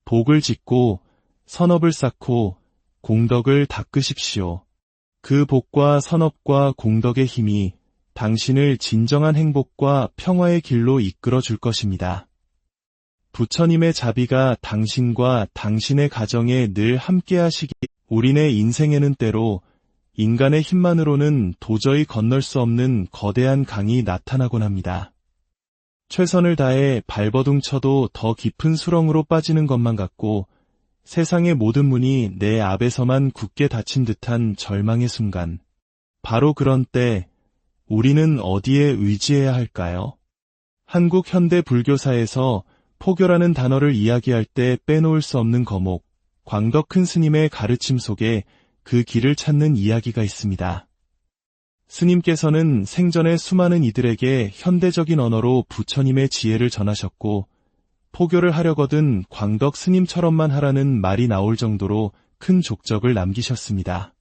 복을 짓고 선업을 쌓고 공덕을 닦으십시오. 그 복과 선업과 공덕의 힘이 당신을 진정한 행복과 평화의 길로 이끌어 줄 것입니다. 부처님의 자비가 당신과 당신의 가정에 늘 함께 하시기. 우리네 인생에는 때로 인간의 힘만으로는 도저히 건널 수 없는 거대한 강이 나타나곤 합니다. 최선을 다해 발버둥 쳐도 더 깊은 수렁으로 빠지는 것만 같고 세상의 모든 문이 내 앞에서만 굳게 닫힌 듯한 절망의 순간. 바로 그런 때 우리는 어디에 의지해야 할까요? 한국 현대 불교사에서 포교라는 단어를 이야기할 때 빼놓을 수 없는 거목, 광덕 큰 스님의 가르침 속에 그 길을 찾는 이야기가 있습니다. 스님께서는 생전에 수많은 이들에게 현대적인 언어로 부처님의 지혜를 전하셨고 포교를 하려거든 광덕 스님처럼만 하라는 말이 나올 정도로 큰 족적을 남기셨습니다.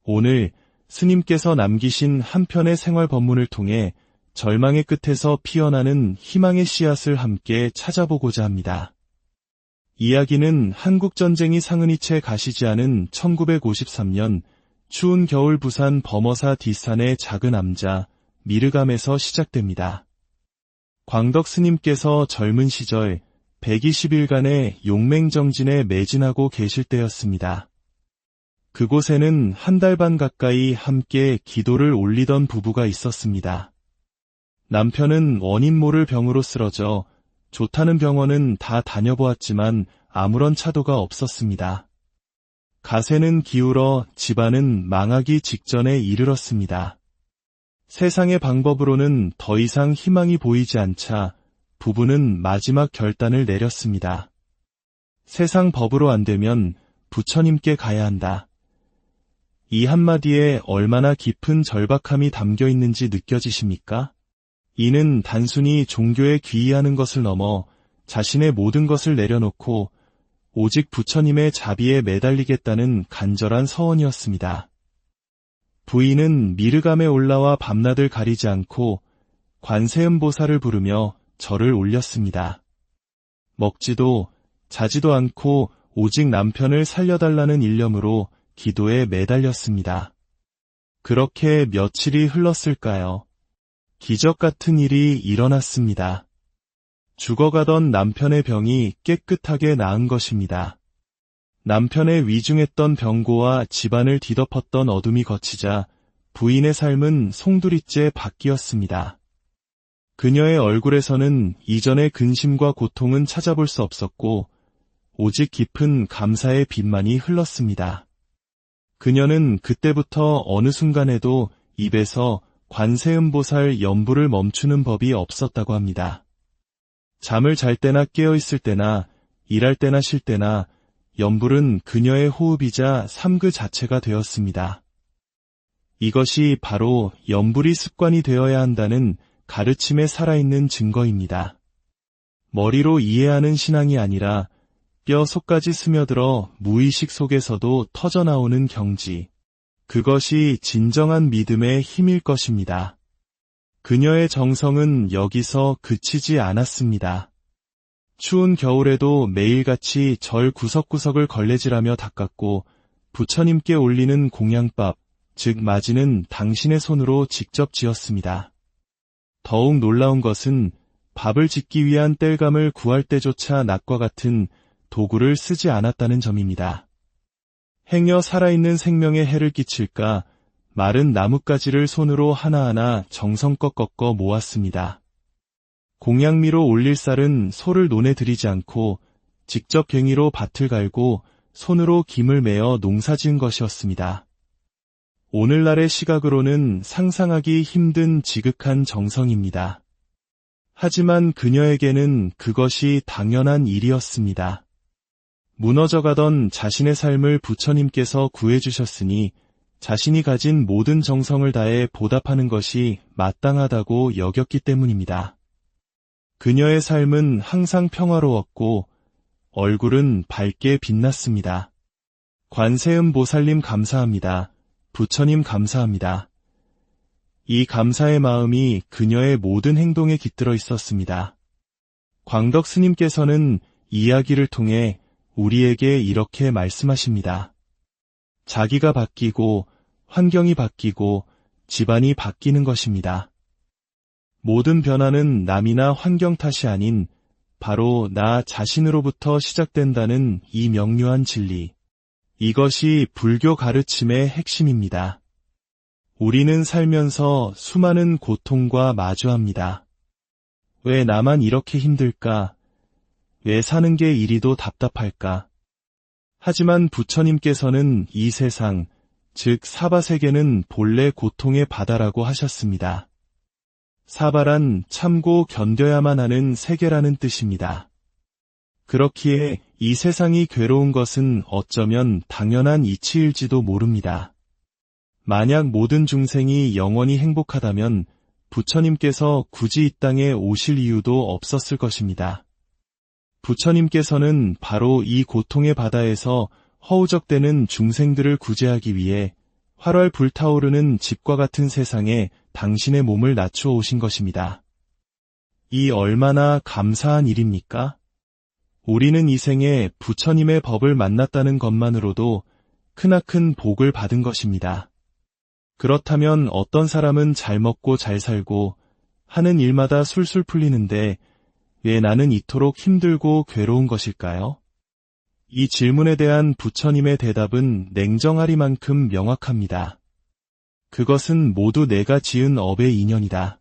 오늘 스님께서 남기신 한 편의 생활 법문을 통해 절망의 끝에서 피어나는 희망의 씨앗을 함께 찾아보고자 합니다. 이야기는 한국전쟁이 상흔이 채 가시지 않은 1953년 추운 겨울 부산 범어사 뒷산의 작은 암자 미르감에서 시작됩니다. 광덕 스님께서 젊은 시절 120일간의 용맹정진에 매진하고 계실 때였습니다. 그곳에는 한 달 반 가까이 함께 기도를 올리던 부부가 있었습니다. 남편은 원인 모를 병으로 쓰러져 좋다는 병원은 다 다녀보았지만 아무런 차도가 없었습니다. 가세는 기울어 집안은 망하기 직전에 이르렀습니다. 세상의 방법으로는 더 이상 희망이 보이지 않자 부부는 마지막 결단을 내렸습니다. 세상 법으로 안 되면 부처님께 가야 한다. 이 한마디에 얼마나 깊은 절박함이 담겨 있는지 느껴지십니까? 이는 단순히 종교에 귀의하는 것을 넘어 자신의 모든 것을 내려놓고 오직 부처님의 자비에 매달리겠다는 간절한 서원이었습니다. 부인은 미르감에 올라와 밤낮을 가리지 않고 관세음보살을 부르며 절을 올렸습니다. 먹지도 자지도 않고 오직 남편을 살려달라는 일념으로 기도에 매달렸습니다. 그렇게 며칠이 흘렀을까요? 기적 같은 일이 일어났습니다. 죽어가던 남편의 병이 깨끗하게 나은 것입니다. 남편의 위중했던 병고와 집안을 뒤덮었던 어둠이 걷히자 부인의 삶은 송두리째 바뀌었습니다. 그녀의 얼굴에서는 이전의 근심과 고통은 찾아볼 수 없었고 오직 깊은 감사의 빛만이 흘렀습니다. 그녀는 그때부터 어느 순간에도 입에서 관세음보살 연부를 멈추는 법이 없었다고 합니다. 잠을 잘 때나 깨어있을 때나 일할 때나 쉴 때나 연불은 그녀의 호흡이자 삶 그 자체가 되었습니다. 이것이 바로 연불이 습관이 되어야 한다는 가르침에 살아있는 증거입니다. 머리로 이해하는 신앙이 아니라 뼈 속까지 스며들어 무의식 속에서도 터져나오는 경지. 그것이 진정한 믿음의 힘일 것입니다. 그녀의 정성은 여기서 그치지 않았습니다. 추운 겨울에도 매일같이 절 구석구석을 걸레질하며 닦았고 부처님께 올리는 공양밥, 즉 마지는 당신의 손으로 직접 지었습니다. 더욱 놀라운 것은 밥을 짓기 위한 땔감을 구할 때조차 낫과 같은 도구를 쓰지 않았다는 점입니다. 행여 살아있는 생명에 해를 끼칠까 마른 나뭇가지를 손으로 하나하나 정성껏 꺾어 모았습니다. 공양미로 올릴 쌀은 소를 논에 들이지 않고 직접 괭이로 밭을 갈고 손으로 김을 매어 농사지은 것이었습니다. 오늘날의 시각으로는 상상하기 힘든 지극한 정성입니다. 하지만 그녀에게는 그것이 당연한 일이었습니다. 무너져가던 자신의 삶을 부처님께서 구해주셨으니 자신이 가진 모든 정성을 다해 보답하는 것이 마땅하다고 여겼기 때문입니다. 그녀의 삶은 항상 평화로웠고 얼굴은 밝게 빛났습니다. 관세음보살님 감사합니다. 부처님 감사합니다. 이 감사의 마음이 그녀의 모든 행동에 깃들어 있었습니다. 광덕 스님께서는 이야기를 통해 우리에게 이렇게 말씀하십니다. 자기가 바뀌고 환경이 바뀌고 집안이 바뀌는 것입니다. 모든 변화는 남이나 환경 탓이 아닌 바로 나 자신으로부터 시작된다는 이 명료한 진리. 이것이 불교 가르침의 핵심입니다. 우리는 살면서 수많은 고통과 마주합니다. 왜 나만 이렇게 힘들까? 왜 사는 게 이리도 답답할까? 하지만 부처님께서는 이 세상, 즉 사바세계는 본래 고통의 바다라고 하셨습니다. 사바란 참고 견뎌야만 하는 세계라는 뜻입니다. 그렇기에 이 세상이 괴로운 것은 어쩌면 당연한 이치일지도 모릅니다. 만약 모든 중생이 영원히 행복하다면 부처님께서 굳이 이 땅에 오실 이유도 없었을 것입니다. 부처님께서는 바로 이 고통의 바다에서 허우적대는 중생들을 구제하기 위해 활활 불타오르는 집과 같은 세상에 당신의 몸을 낮추어 오신 것입니다. 이 얼마나 감사한 일입니까? 우리는 이 생에 부처님의 법을 만났다는 것만으로도 크나큰 복을 받은 것입니다. 그렇다면 어떤 사람은 잘 먹고 잘 살고 하는 일마다 술술 풀리는데 왜 나는 이토록 힘들고 괴로운 것일까요? 이 질문에 대한 부처님의 대답은 냉정하리만큼 명확합니다. 그것은 모두 내가 지은 업의 인연이다.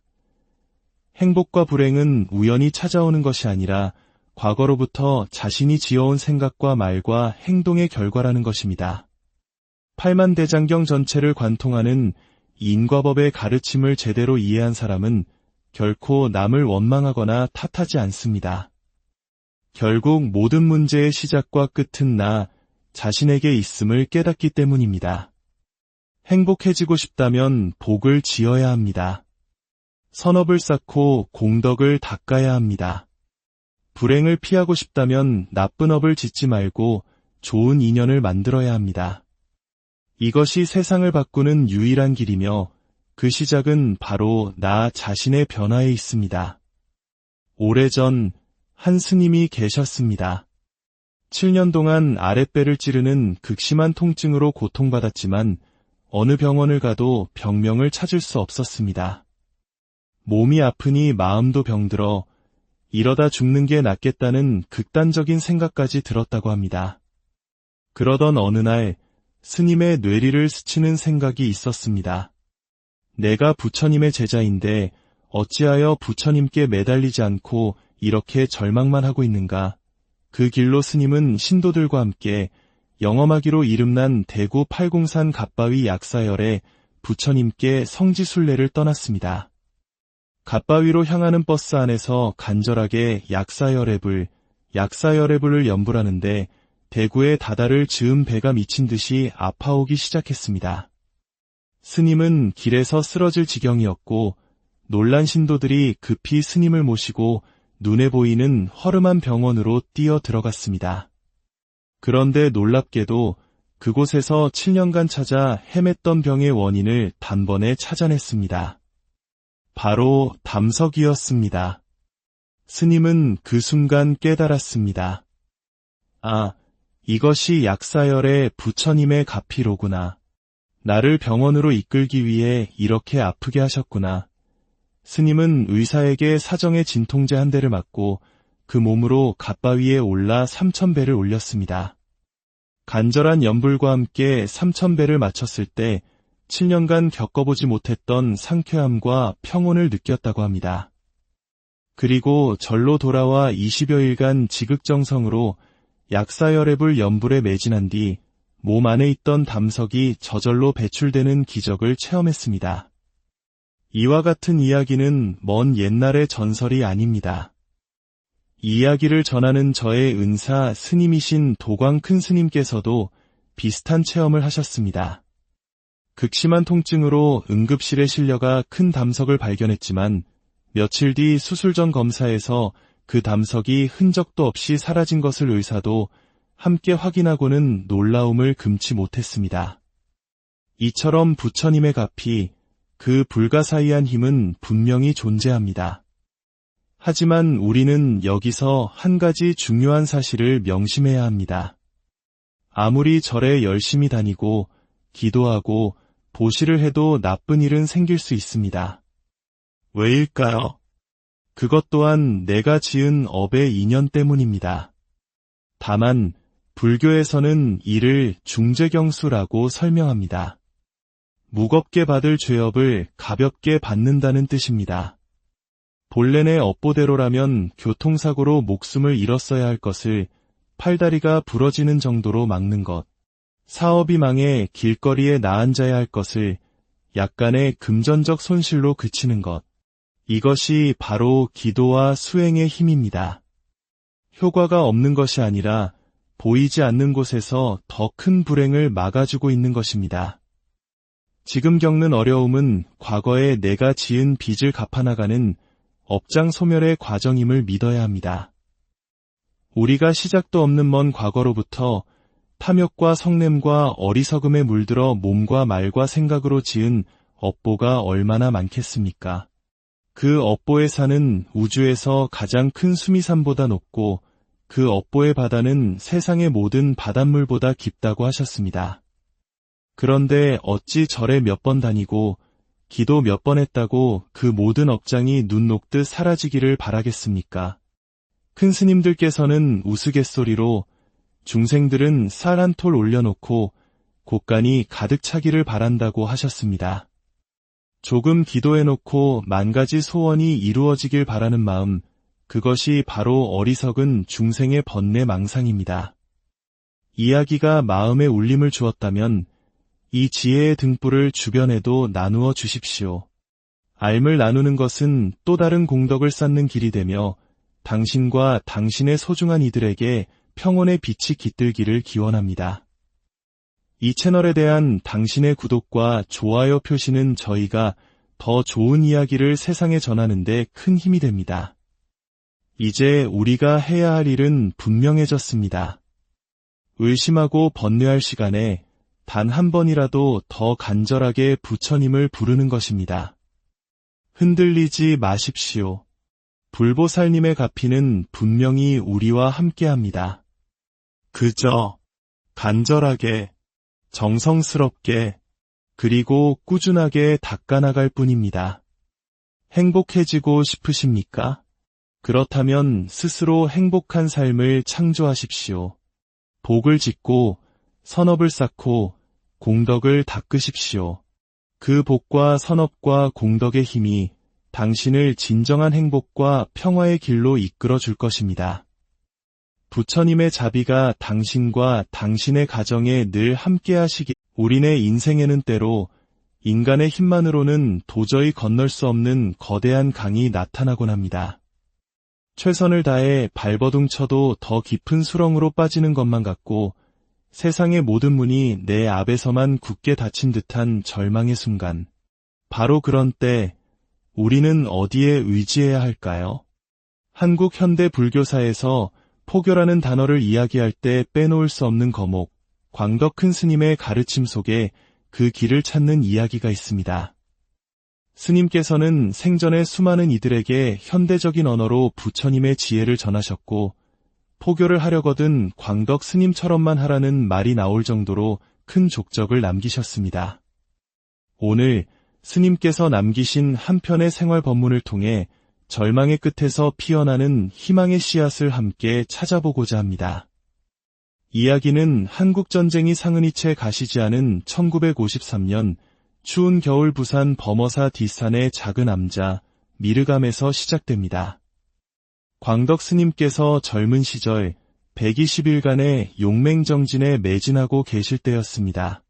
행복과 불행은 우연히 찾아오는 것이 아니라 과거로부터 자신이 지어온 생각과 말과 행동의 결과라는 것입니다. 팔만대장경 전체를 관통하는 인과법의 가르침을 제대로 이해한 사람은 결코 남을 원망하거나 탓하지 않습니다. 결국 모든 문제의 시작과 끝은 나 자신에게 있음을 깨닫기 때문입니다. 행복해지고 싶다면 복을 지어야 합니다. 선업을 쌓고 공덕을 닦아야 합니다. 불행을 피하고 싶다면 나쁜 업을 짓지 말고 좋은 인연을 만들어야 합니다. 이것이 세상을 바꾸는 유일한 길이며 그 시작은 바로 나 자신의 변화에 있습니다. 오래전 한 스님이 계셨습니다. 7년 동안 아랫배를 찌르는 극심한 통증으로 고통받았지만 어느 병원을 가도 병명을 찾을 수 없었습니다. 몸이 아프니 마음도 병들어 이러다 죽는 게 낫겠다는 극단적인 생각까지 들었다고 합니다. 그러던 어느 날 스님의 뇌리를 스치는 생각이 있었습니다. 내가 부처님의 제자인데 어찌하여 부처님께 매달리지 않고 이렇게 절망만 하고 있는가. 그 길로 스님은 신도들과 함께 영엄하기로 이름난 대구 팔공산 갓바위 약사열에 부처님께 성지순례를 떠났습니다. 갓바위로 향하는 버스 안에서 간절하게 약사열애불을 연불하는데 대구에 다다를 즈음 배가 미친 듯이 아파오기 시작했습니다. 스님은 길에서 쓰러질 지경이었고 놀란 신도들이 급히 스님을 모시고 눈에 보이는 허름한 병원으로 뛰어 들어갔습니다. 그런데 놀랍게도 그곳에서 7년간 찾아 헤맸던 병의 원인을 단번에 찾아냈습니다. 바로 담석이었습니다. 스님은 그 순간 깨달았습니다. 아, 이것이 약사열의 부처님의 가피로구나. 나를 병원으로 이끌기 위해 이렇게 아프게 하셨구나. 스님은 의사에게 사정의 진통제 한 대를 맞고 그 몸으로 갓바위에 올라 3000배를 올렸습니다. 간절한 연불과 함께 3000배를 마쳤을 때 7년간 겪어보지 못했던 상쾌함과 평온을 느꼈다고 합니다. 그리고 절로 돌아와 20여일간 지극정성으로 약사열애불 연불에 매진한 뒤 몸 안에 있던 담석이 저절로 배출되는 기적을 체험했습니다. 이와 같은 이야기는 먼 옛날의 전설이 아닙니다. 이 이야기를 전하는 저의 은사 스님이신 도광 큰 스님께서도 비슷한 체험을 하셨습니다. 극심한 통증으로 응급실에 실려가 큰 담석을 발견했지만 며칠 뒤 수술 전 검사에서 그 담석이 흔적도 없이 사라진 것을 의사도 함께 확인하고는 놀라움을 금치 못했습니다. 이처럼 부처님의 가피, 그 불가사의한 힘은 분명히 존재합니다. 하지만 우리는 여기서 한 가지 중요한 사실을 명심해야 합니다. 아무리 절에 열심히 다니고 기도하고 보시를 해도 나쁜 일은 생길 수 있습니다. 왜일까요? 그것 또한 내가 지은 업의 인연 때문입니다. 다만 불교에서는 이를 중재경수라고 설명합니다. 무겁게 받을 죄업을 가볍게 받는다는 뜻입니다. 본래의 업보대로라면 교통사고로 목숨을 잃었어야 할 것을 팔다리가 부러지는 정도로 막는 것, 사업이 망해 길거리에 나앉아야 할 것을 약간의 금전적 손실로 그치는 것, 이것이 바로 기도와 수행의 힘입니다. 효과가 없는 것이 아니라 보이지 않는 곳에서 더 큰 불행을 막아주고 있는 것입니다. 지금 겪는 어려움은 과거에 내가 지은 빚을 갚아나가는 업장 소멸의 과정임을 믿어야 합니다. 우리가 시작도 없는 먼 과거로부터 탐욕과 성냄과 어리석음에 물들어 몸과 말과 생각으로 지은 업보가 얼마나 많겠습니까? 그 업보의 산은 우주에서 가장 큰 수미산보다 높고 그 업보의 바다는 세상의 모든 바닷물보다 깊다고 하셨습니다. 그런데 어찌 절에 몇 번 다니고 기도 몇 번 했다고 그 모든 업장이 눈 녹듯 사라지기를 바라겠습니까? 큰 스님들께서는 우스갯소리로 중생들은 쌀 한 톨 올려놓고 곳간이 가득 차기를 바란다고 하셨습니다. 조금 기도해놓고 만 가지 소원이 이루어지길 바라는 마음, 그것이 바로 어리석은 중생의 번뇌 망상입니다. 이야기가 마음에 울림을 주었다면 이 지혜의 등불을 주변에도 나누어 주십시오. 알을 나누는 것은 또 다른 공덕을 쌓는 길이 되며 당신과 당신의 소중한 이들에게 평온의 빛이 깃들기를 기원합니다. 이 채널에 대한 당신의 구독과 좋아요 표시는 저희가 더 좋은 이야기를 세상에 전하는 데 큰 힘이 됩니다. 이제 우리가 해야 할 일은 분명해졌습니다. 의심하고 번뇌할 시간에 단 한 번이라도 더 간절하게 부처님을 부르는 것입니다. 흔들리지 마십시오. 불보살님의 가피는 분명히 우리와 함께합니다. 그저 간절하게, 정성스럽게, 그리고 꾸준하게 닦아나갈 뿐입니다. 행복해지고 싶으십니까? 그렇다면 스스로 행복한 삶을 창조하십시오. 복을 짓고 선업을 쌓고 공덕을 닦으십시오. 그 복과 선업과 공덕의 힘이 당신을 진정한 행복과 평화의 길로 이끌어 줄 것입니다. 부처님의 자비가 당신과 당신의 가정에 늘 함께 하시기. 우리네 인생에는 때로 인간의 힘만으로는 도저히 건널 수 없는 거대한 강이 나타나곤 합니다. 최선을 다해 발버둥 쳐도 더 깊은 수렁으로 빠지는 것만 같고 세상의 모든 문이 내 앞에서만 굳게 닫힌 듯한 절망의 순간. 바로 그런 때 우리는 어디에 의지해야 할까요? 한국 현대 불교사에서 포교라는 단어를 이야기할 때 빼놓을 수 없는 거목, 광덕 큰 스님의 가르침 속에 그 길을 찾는 이야기가 있습니다. 스님께서는 생전에 수많은 이들에게 현대적인 언어로 부처님의 지혜를 전하셨고 포교를 하려거든 광덕 스님처럼만 하라는 말이 나올 정도로 큰 족적을 남기셨습니다. 오늘 스님께서 남기신 한 편의 생활 법문을 통해 절망의 끝에서 피어나는 희망의 씨앗을 함께 찾아보고자 합니다. 이야기는 한국전쟁이 상흔이 채 가시지 않은 1953년 추운 겨울 부산 범어사 뒷산의 작은 암자 미르감에서 시작됩니다. 광덕 스님께서 젊은 시절 120일간의 용맹정진에 매진하고 계실 때였습니다.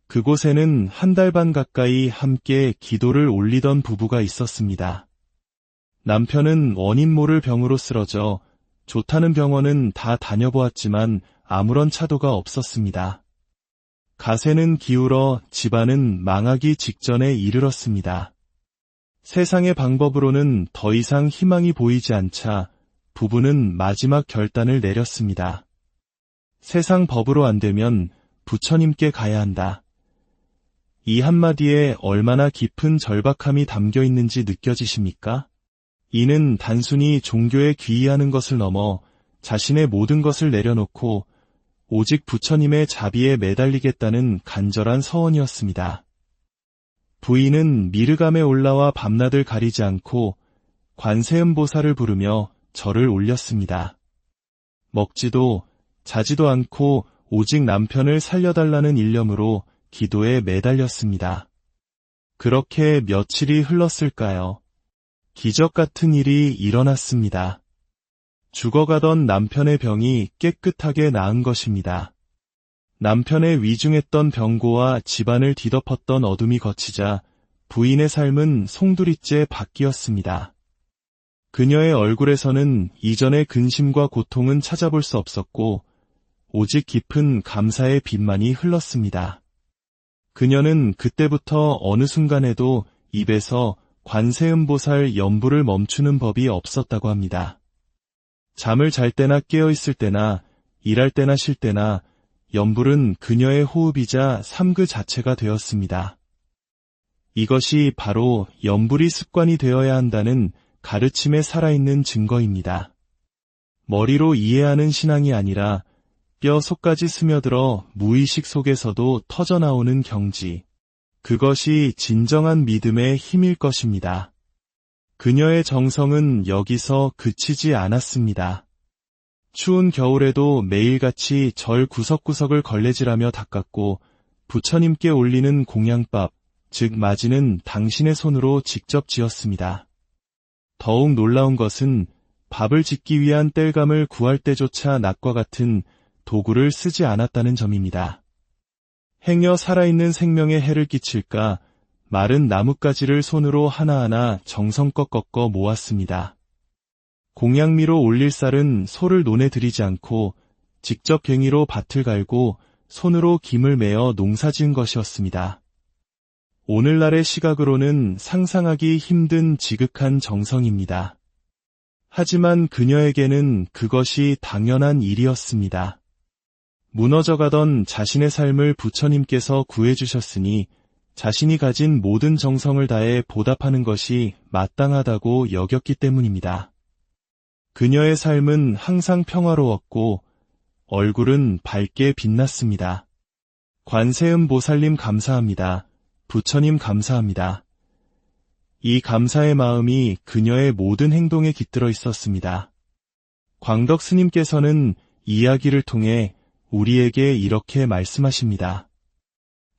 그곳에는 한 달 반 가까이 함께 기도를 올리던 부부가 있었습니다. 남편은 원인 모를 병으로 쓰러져 좋다는 병원은 다 다녀보았지만 아무런 차도가 없었습니다. 가세는 기울어 집안은 망하기 직전에 이르렀습니다. 세상의 방법으로는 더 이상 희망이 보이지 않자 부부는 마지막 결단을 내렸습니다. 세상 법으로 안 되면 부처님께 가야 한다. 이 한마디에 얼마나 깊은 절박함이 담겨 있는지 느껴지십니까? 이는 단순히 종교에 귀의하는 것을 넘어 자신의 모든 것을 내려놓고 오직 부처님의 자비에 매달리겠다는 간절한 서원이었습니다. 부인은 미르감에 올라와 밤낮을 가리지 않고 관세음보살을 부르며 절을 올렸습니다. 먹지도 자지도 않고 오직 남편을 살려달라는 일념으로 기도에 매달렸습니다. 그렇게 며칠이 흘렀을까요? 기적 같은 일이 일어났습니다. 죽어가던 남편의 병이 깨끗하게 나은 것입니다. 남편의 위중했던 병고와 집안을 뒤덮었던 어둠이 걷히자 부인의 삶은 송두리째 바뀌었습니다. 그녀의 얼굴에서는 이전의 근심과 고통은 찾아볼 수 없었고 오직 깊은 감사의 빛만이 흘렀습니다. 그녀는 그때부터 어느 순간에도 입에서 관세음보살 연부를 멈추는 법이 없었다고 합니다. 잠을 잘 때나 깨어 있을 때나 일할 때나 쉴 때나 연불은 그녀의 호흡이자 삶 그 자체가 되었습니다. 이것이 바로 연불이 습관이 되어야 한다는 가르침에 살아있는 증거입니다. 머리로 이해하는 신앙이 아니라 뼈 속까지 스며들어 무의식 속에서도 터져나오는 경지. 그것이 진정한 믿음의 힘일 것입니다. 그녀의 정성은 여기서 그치지 않았습니다. 추운 겨울에도 매일같이 절 구석구석을 걸레질하며 닦았고 부처님께 올리는 공양밥, 즉 마지는 당신의 손으로 직접 지었습니다. 더욱 놀라운 것은 밥을 짓기 위한 땔감을 구할 때조차 낫과 같은 도구를 쓰지 않았다는 점입니다. 행여 살아있는 생명에 해를 끼칠까 마른 나뭇가지를 손으로 하나하나 정성껏 꺾어 모았습니다. 공양미로 올릴 쌀은 소를 논에 들이지 않고 직접 괭이로 밭을 갈고 손으로 김을 매어 농사지은 것이었습니다. 오늘날의 시각으로는 상상하기 힘든 지극한 정성입니다. 하지만 그녀에게는 그것이 당연한 일이었습니다. 무너져가던 자신의 삶을 부처님께서 구해주셨으니 자신이 가진 모든 정성을 다해 보답하는 것이 마땅하다고 여겼기 때문입니다. 그녀의 삶은 항상 평화로웠고 얼굴은 밝게 빛났습니다. 관세음 보살님 감사합니다. 부처님 감사합니다. 이 감사의 마음이 그녀의 모든 행동에 깃들어 있었습니다. 광덕 스님께서는 이야기를 통해 우리에게 이렇게 말씀하십니다.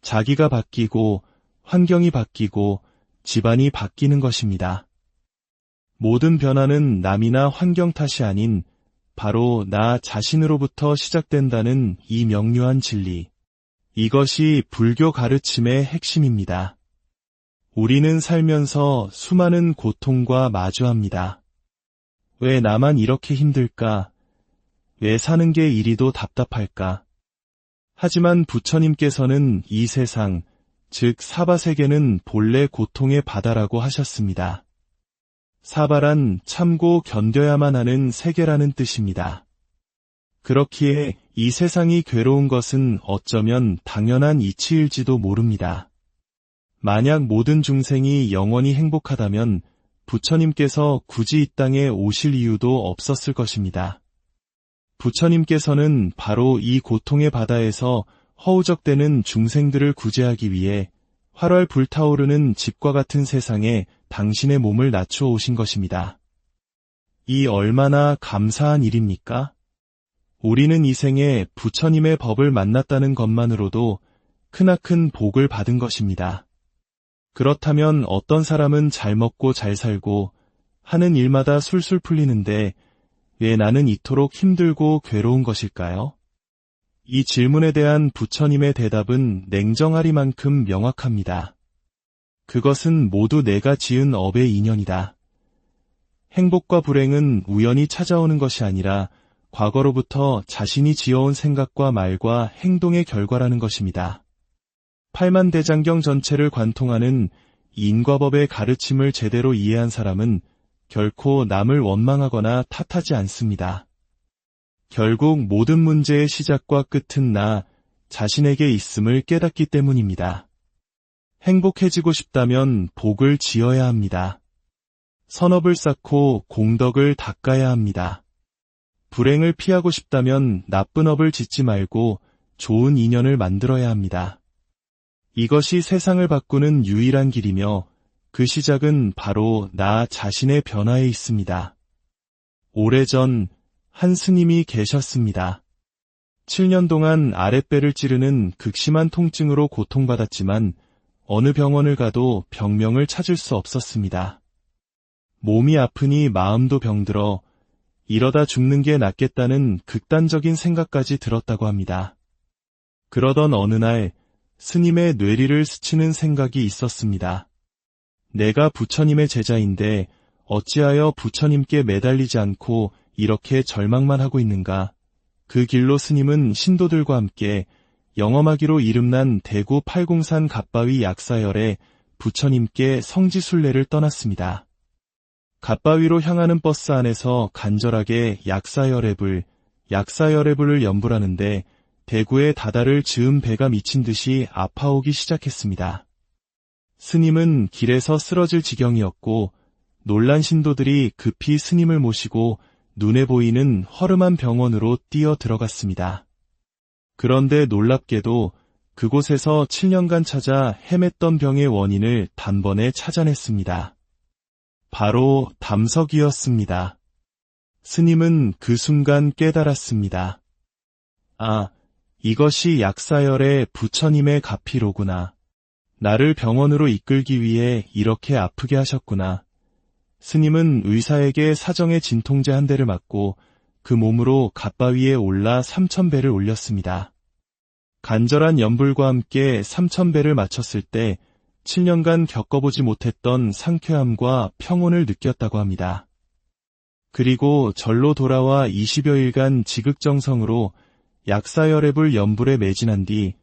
자기가 바뀌고 환경이 바뀌고 집안이 바뀌는 것입니다. 모든 변화는 남이나 환경 탓이 아닌 바로 나 자신으로부터 시작된다는 이 명료한 진리. 이것이 불교 가르침의 핵심입니다. 우리는 살면서 수많은 고통과 마주합니다. 왜 나만 이렇게 힘들까? 왜 사는 게 이리도 답답할까? 하지만 부처님께서는 이 세상, 즉 사바세계는 본래 고통의 바다라고 하셨습니다. 사바란 참고 견뎌야만 하는 세계라는 뜻입니다. 그렇기에 이 세상이 괴로운 것은 어쩌면 당연한 이치일지도 모릅니다. 만약 모든 중생이 영원히 행복하다면 부처님께서 굳이 이 땅에 오실 이유도 없었을 것입니다. 부처님께서는 바로 이 고통의 바다에서 허우적대는 중생들을 구제하기 위해 활활 불타오르는 집과 같은 세상에 당신의 몸을 낮추어 오신 것입니다. 이 얼마나 감사한 일입니까? 우리는 이 생에 부처님의 법을 만났다는 것만으로도 크나큰 복을 받은 것입니다. 그렇다면 어떤 사람은 잘 먹고 잘 살고 하는 일마다 술술 풀리는데 왜 나는 이토록 힘들고 괴로운 것일까요? 이 질문에 대한 부처님의 대답은 냉정하리만큼 명확합니다. 그것은 모두 내가 지은 업의 인연이다. 행복과 불행은 우연히 찾아오는 것이 아니라 과거로부터 자신이 지어온 생각과 말과 행동의 결과라는 것입니다. 팔만대장경 전체를 관통하는 인과법의 가르침을 제대로 이해한 사람은 결코 남을 원망하거나 탓하지 않습니다. 결국 모든 문제의 시작과 끝은 나 자신에게 있음을 깨닫기 때문입니다. 행복해지고 싶다면 복을 지어야 합니다. 선업을 쌓고 공덕을 닦아야 합니다. 불행을 피하고 싶다면 나쁜 업을 짓지 말고 좋은 인연을 만들어야 합니다. 이것이 세상을 바꾸는 유일한 길이며 그 시작은 바로 나 자신의 변화에 있습니다. 오래전 한 스님이 계셨습니다. 7년 동안 아랫배를 찌르는 극심한 통증으로 고통받았지만 어느 병원을 가도 병명을 찾을 수 없었습니다. 몸이 아프니 마음도 병들어 이러다 죽는 게 낫겠다는 극단적인 생각까지 들었다고 합니다. 그러던 어느 날 스님의 뇌리를 스치는 생각이 있었습니다. 내가 부처님의 제자인데 어찌하여 부처님께 매달리지 않고 이렇게 절망만 하고 있는가. 그 길로 스님은 신도들과 함께 영험하기로 이름난 대구 팔공산 갓바위 약사열에 부처님께 성지순례를 떠났습니다. 갓바위로 향하는 버스 안에서 간절하게 약사열애불을 연불하는데 대구의 다다를 즈은 배가 미친 듯이 아파오기 시작했습니다. 스님은 길에서 쓰러질 지경이었고 놀란 신도들이 급히 스님을 모시고 눈에 보이는 허름한 병원으로 뛰어 들어갔습니다. 그런데 놀랍게도 그곳에서 7년간 찾아 헤맸던 병의 원인을 단번에 찾아냈습니다. 바로 담석이었습니다. 스님은 그 순간 깨달았습니다. 아, 이것이 약사열의 부처님의 가피로구나. 나를 병원으로 이끌기 위해 이렇게 아프게 하셨구나. 스님은 의사에게 사정의 진통제 한 대를 맞고 그 몸으로 갓바위에 올라 3000배를 올렸습니다. 간절한 연불과 함께 3000배를 마쳤을 때 7년간 겪어보지 못했던 상쾌함과 평온을 느꼈다고 합니다. 그리고 절로 돌아와 20여일간 지극정성으로 약사열애불 연불에 매진한 뒤